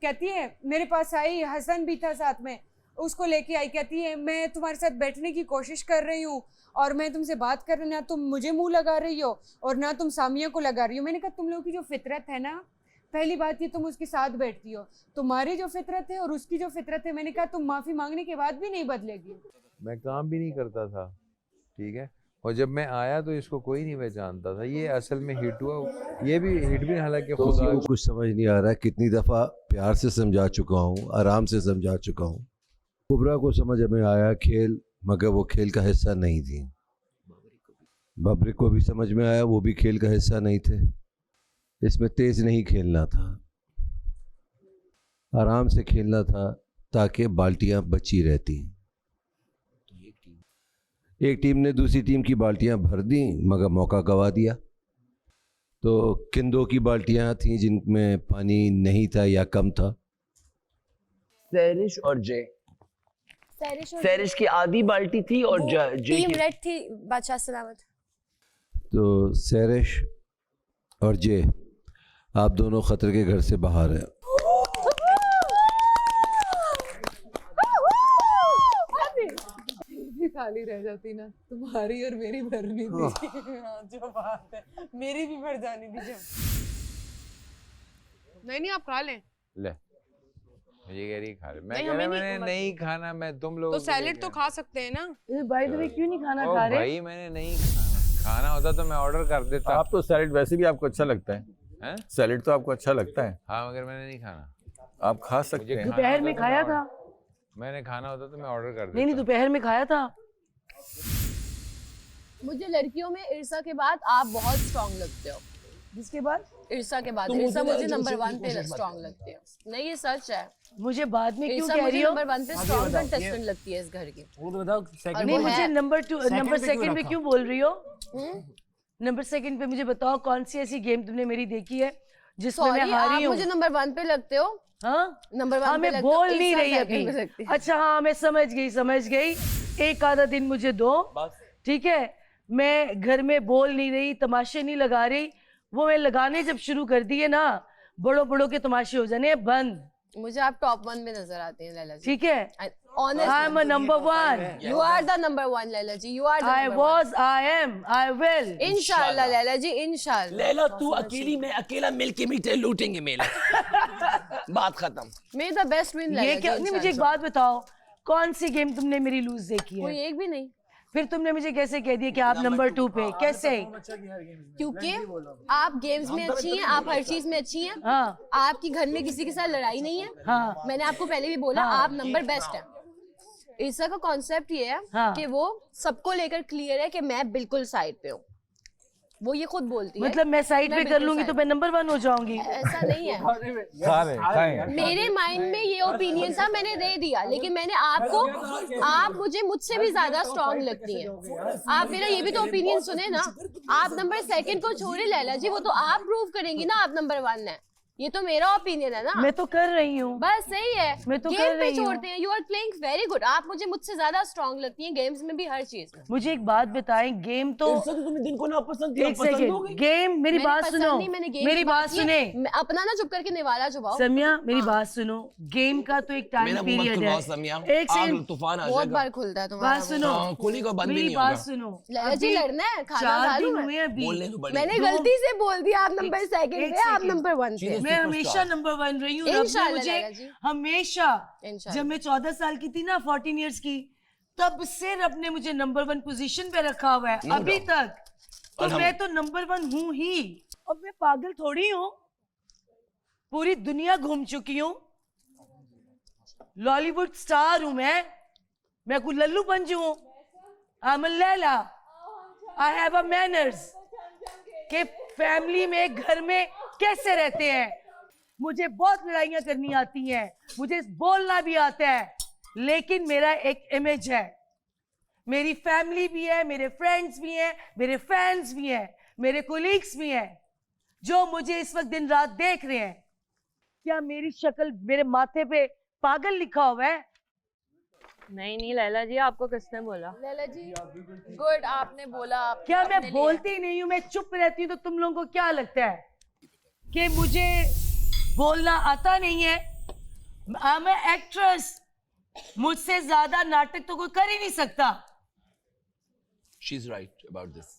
कहती है मेरे पास आई, हसन भी था साथ में, उसको लेके आई, कहती है मैं तुम्हारे साथ बैठने की कोशिश कर रही हूँ और मैं तुमसे बात कर रही, ना तुम मुझे मुंह लगा रही हो और ना तुम सामिया को लगा रही हो। मैंने कहा तुम लोगों की जो फितरत है ना, पहली बात ये तुम उसके साथ बैठती हो, तुम्हारी जो फितरत है और उसकी जो फितरत है, मैंने कहा तुम माफ़ी मांगने के बाद भी नहीं बदलेगी। मैं काम भी नहीं करता था, ठीक है, और जब मैं आया तो इसको कोई नहीं पहचानता था। ये असल में हिट हुआ, ये भी हिट भी हालांकि खुदा को कुछ समझ नहीं आ रहा है। कितनी दफ़ा प्यार से समझा चुका हूँ, आराम से समझा चुका हूँ। कुबरा को समझ में आया खेल, मगर वो खेल का हिस्सा नहीं थी। बबरिक को भी समझ में आया, वो भी खेल का हिस्सा नहीं थे। इसमें तेज नहीं खेलना था, आराम से खेलना था ताकि बाल्टियाँ बची रहती। एक टीम ने दूसरी टीम की बाल्टियां भर दी मगर मौका गवा दिया। तो किन 2 की बाल्टियां थीं जिनमें पानी नहीं था या कम था? सैरिश और जे। सैरिश की आधी बाल्टी थी और जे टीम रेड थी, बादशाह सलामत। तो सैरिश और जे, आप दोनों खतरे के घर से बाहर हैं। खाली रह जाती ना, तुम्हारी और मेरी भरनी थी। हाँ, जो बात है, मेरी भी भर जानी थी जब। नहीं आप खा लें। ले, मुझे कह रही खा ले, मैं कह रहा मैंने नहीं खाना, मैं तुम लोग तो सैलेड तो खा सकते हैं ना। बाय द वे क्यों नहीं खाना खा रहे? भाई मैंने नहीं खाना होता तो मैं ऑर्डर कर देता। आप तो सैलेड वैसे भी आपको अच्छा लगता है। हैं? सैलेड तो आपको अच्छा लगता है? हाँ, मगर मैंने नहीं खाना। आप खा सकते हैं। दोपहर में खाया था। मैंने खाना होता तो मैं ऑर्डर कर देता। नहीं नहीं, दोपहर में खाया था। मुझे लड़कियों में इरसा के बाद आप बहुत स्ट्रांग लगते हो। जिसके बाद? इरसा के बाद। तो इरसा मुझे मुझे नंबर 1 पे मुझे स्ट्रांग लगते हो। नहीं, ये सच है। मुझे बाद में क्यों इरसा कह मुझे रही हो? नंबर 1 पे स्ट्रांग कंटेस्टेंट लगती है इस घर की। वो तो बताओ सेकंड। नहीं, मुझे नंबर 2 पे क्यों बोल रही हो? नंबर 2 पे मुझे बताओ, कौन सी ऐसी गेम तुमने मेरी देखी है जिसमें मैं हारी हूँ? मुझे नंबर 1 पे लगते हो। हाँ, नंबर 1 हाँ, पे मैं लगते हो। बोल नहीं इरसा रही second पे लगती अभी। है। अच्छा हाँ, मैं समझ गई। एक आधा दिन मुझे दो, ठीक है? मैं घर में बोल नहीं रही, तमाशे नहीं लगा रही। वो मैं लगाने जब शुरू कर दिए ना, बड़ों के तमाशे हो जाने बंद। मुझे आप टॉप 1 में नजर आते हैं लैला जी। ठीक है, Honest, I am number 1। You are the number 1 Laila ji. You are the I number 1. was, I am, I will। इंशाल्लाह लैला जी, इंशाल्लाह। लैला तू अकेली, मैं अकेला, मिलके मीठे लूटेंगे मेला। बात खत्म। May the best win Laila ये जी। क्या? नहीं, मुझे एक बात बताओ, कौन सी गेम तुमने मेरी लूज देखी है? कोई एक भी नहीं। फिर तुमने मुझे कैसे कह दिया कि आप नंबर 2 पे? कैसे? क्योंकि आप गेम्स में अच्छी हैं, आप हर चीज में अच्छी हैं। हाँ। आपकी घर में किसी के साथ लड़ाई नहीं है। हाँ। मैंने आपको पहले भी बोला, हाँ। आप नंबर बेस्ट है। ईसा का कॉन्सेप्ट ये है हाँ। कि वो सबको लेकर क्लियर है कि मैं बिल्कुल साइड पे हूँ। वो ये खुद बोलती है। मतलब मैं साइड पे कर लूंगी तो मैं नंबर 1 हो जाऊंगी? ऐसा नहीं है। मेरे माइंड में ये ओपिनियन था, मैंने दे दिया, लेकिन मैंने आप मुझे मुझसे भी ज्यादा स्ट्रांग लगती हैं। आप मेरा ये भी तो ओपिनियन सुने ना। आप नंबर 2 को छोड़े लैला जी, वो तो आप प्रूव करेंगी ना आप नंबर 1 है। ये तो मेरा ओपिनियन है ना। मैं तो कर रही हूँ। बस सही है। मैं तो गेम कर पे रही हूँ। छोड़ते हैं। You are playing very good. आप मुझसे ज्यादा स्ट्रांग लगती हैं गेम्स में भी, हर चीज में। मुझे एक बात बताएं, गेम तो तुमने दिन को ना पसंद किया, एक सेकंड, गेम मेरी बात सुनो, मेरी बात सुने। अपना ना चुप करके निवाला चुबाओ। समिया मेरी बात सुनो, गेम का तो एक टाइम पीरियड है। एक सेकंड, तूफान आ बहुत बार खुलता है तुम्हारा। बात सुनो, खुली को बंद भी मेरी नहीं बात होगा। सुनो। लैला जी लड़ना है, खाना 4 खा लूं दिन मैं? हुए अभी। मैंने गलती से बोल दिया आप नंबर 2 पे, आप नंबर 1 पे। मैं हमेशा नंबर 1 रही हूँ। रब ने इंशाल्लाह मुझे लैला जी। हमेशा, इंशाल्लाह। जब मैं 14 साल की थी ना, 14 इयर्स की, तब से रब ने मुझे नंबर 1 पोजीशन पे रखा हुआ है अभी तक। तो मैं तो नंबर 1 हूँ ही। अब मैं पागल थोड़ी हूँ, पूरी दुनिया घूम चुकी हूँ, लॉलीवुड स्टार हूँ मैं कोई लल्लू पंजू हूँ? I M Laila. I have a manners के फैमिली में, घर में कैसे रहते हैं। मुझे बहुत लड़ाइयाँ करनी आती हैं, मुझे बोलना भी आता है, लेकिन मेरा एक इमेज है। मेरी फैमिली भी है, मेरे फ्रेंड्स भी हैं, मेरे फैंस भी हैं, मेरे कोलीग्स भी हैं, जो मुझे इस वक्त दिन रात देख रहे हैं। क्या मेरी शक्ल, मेरे माथे पे पागल लिखा हुआ है? नहीं लैला जी, आपको किसने बोला? लैला जी गुड, आपने बोला। क्या मैं बोलती नहीं हूँ, मैं चुप रहती हूँ, तो तुम लोगों को क्या लगता है कि मुझे बोलना आता नहीं है? आई एम एन एक्ट्रेस, मुझसे ज्यादा नाटक तो कोई कर ही नहीं सकता। She is right about this.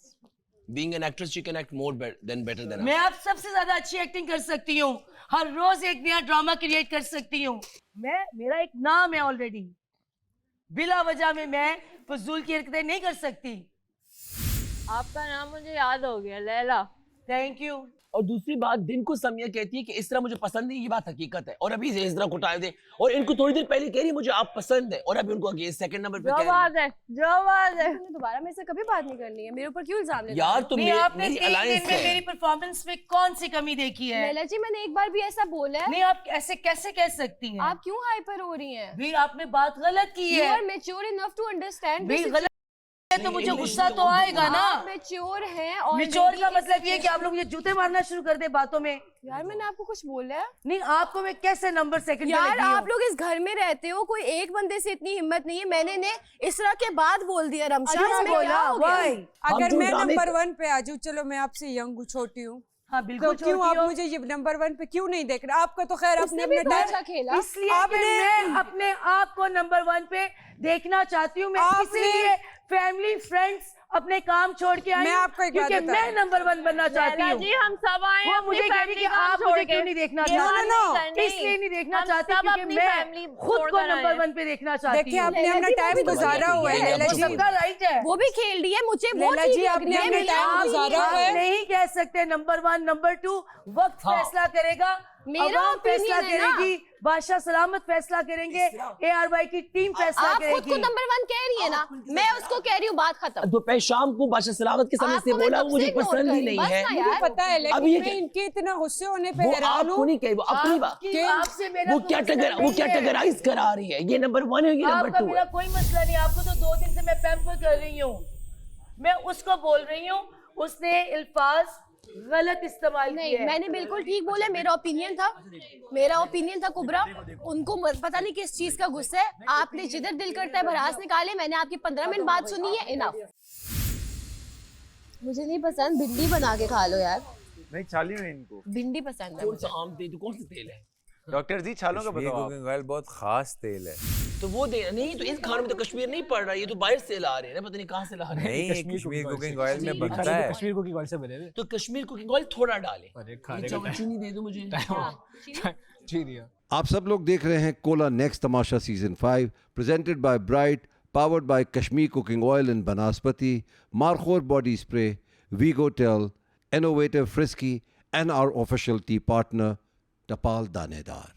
Being an actress, she can act more than better than us. मैं आप सबसे ज्यादा अच्छी एक्टिंग कर सकती हूँ, हर रोज एक नया ड्रामा क्रिएट कर सकती हूँ। मेरा एक नाम है ऑलरेडी, बिला वजह में मैं फजूल की हरकतें नहीं कर सकती। आपका नाम मुझे याद हो गया, लैला। Thank you. और दूसरी बात, दिन को समिया कहती है कि इस तरह मुझे पसंद नहीं, ये बात हकीकत है। और अभी इस तरह को टाइम दे, और इनको थोड़ी देर पहले कह रही है मुझे आप पसंद है, और अभी उनको अगेंस्ट सेकंड नंबर पे कह रही है। तुमने दोबारा मेरे से कभी बात नहीं करनी है। मेरे ऊपर क्यों इल्जाम लेते हो? यार तुम आपने मेरी 3 अलायंस दिन में है। मेरी परफॉर्मेंस में कौन सी कमी देखी है? लैला जी मैंने एक बार भी ऐसा बोला है? नहीं, आप ऐसे कैसे कह सकती हैं? आप क्यों हाइपर हो रही हैं? भी आपने बात गलत की है। You are mature enough to understand भी this गलत है तो मुझे गुस्सा तो आएगा ना। आप मैच्योर हैं और मैच्योर का मतलब ये है कि आप लोग मुझे जूते मारना शुरू कर दे बातों में। यार मैंने आपको कुछ बोला है? नहीं, आपको मैं कैसे नंबर 2 यार आप लोग इस घर में रहते हो, कोई एक बंदे से इतनी हिम्मत नहीं है। मैंने ने इसरा के बाद बोल दिया रमशा में बोला। अगर मैं नंबर 1 पे आ जाऊँ, चलो मैं आपसे यंग हूँ, छोटी हूँ, हाँ बिल्कुल, तो क्यों आप मुझे ये नंबर 1 पे क्यों नहीं देख रहे? आपका तो खैर उसने भी तो अच्छा खेला। इसलिए मैं अपने आप को नंबर 1 पे देखना चाहती हूँ। मैं इसीलिए फैमिली, फ्रेंड्स अपने काम छोड़ के आई मैं हूँ, आपको एक बात क्योंकि बताऊं। मैं नंबर 1 बनना चाहती लैला हूँ। जी हम सब आए हैं वो अपनी मुझे कह रही family कि काम आप छोड़ मुझे के। क्यों नहीं देखना ये चाहती? बात नहीं करनी। इसलिए नहीं देखना हम चाहती सब क्योंकि अपनी मैं family खुद छोड़ को कर आए नंबर हैं। 1 पे देखना चाहती देखिए हूँ। आपने अपना टाइम गुजारा हुआ है लैला जी। सबका राइट है। वो भी खेल रही है मुझे वो लैला ठीक जी, लग आपने रही है अपना मेरी टाइम आप गुजारा नहीं हुआ है। आप नहीं कह सकते नंबर 1 नंबर 2 वक्त फैसला करेगा, मेरा अवाम फैसला opinion है ना। करेगी, बादशाह सलामत फैसला करेंगे, ARY की टीम फैसला आप खुद करेगी। को नंबर 1 कह रही है ना, मैं उसको कह रही हूँ बात खत्म। दोपहर शाम को बादशाह सलामत के सामने से आपको मैं बोला कब मुझे से ignore पसंद कर ही रही नहीं हूँ, है। बस ना मुझे यार। पता है अब लेकिन ये मैं इनके इतना गुस्से होने पे वो हैरान आपको हूँ। नहीं कही, वो अपनी बात आपकी आपसे मेरा वो कोई क्या मसला वो नहीं क्या है। टगराइज करा रही है, ये नंबर 1 है ये नंबर आपका 2 मेरा है। कोई मसला नहीं, आपको तो 2 दिन से मैं पैम्पर कर रही हूँ। मैं उसको बोल रही हूँ, उसने अल्फाज गलत इस्तेमाल नहीं किए हैं। मैंने बिल्कुल ठीक बोला, मेरा ओपिनियन था कुबरा। उनको पता नहीं किस चीज का गुस्सा है। आपने जिधर दिल करता है भड़ास निकाले, मैंने आपकी 15 मिनट बात सुनी है, इनफ। मुझे नहीं पसंद, भिंडी बना के खा लो यार। नहीं छाली में इनको भिंडी पसंद है कौन मुझे। सा आम तेल, कौन सा तेल है? डॉक्टर जी छालों का कश्मीर बताओ आप। कुकिंग ऑयल बहुत खास तेल है। तो वो दे नहीं, तो इस खाने में तो कश्मीर नहीं पड़ रहा, ये तो बाहर से ला रहे हैं ना, पता नहीं कहाँ से ला रहे हैं। नहीं, कश्मीर कुकिंग ऑयल में बनता है। कश्मीर कुकिंग ऑयल से बने हुए। तो कश्मीर कुकिंग ऑयल थोड़ा डाले। अरे खाने ये का चीनी दे दो मुझे। चीनी। आप सब लोग देख रहे हैं Cola next Tamasha season 5 presented by Bright powered by Kashmir cooking oil in Banaspati Markhor body spray वीगो टेल innovative Frisky and our official tea partner Tapal दानेदार।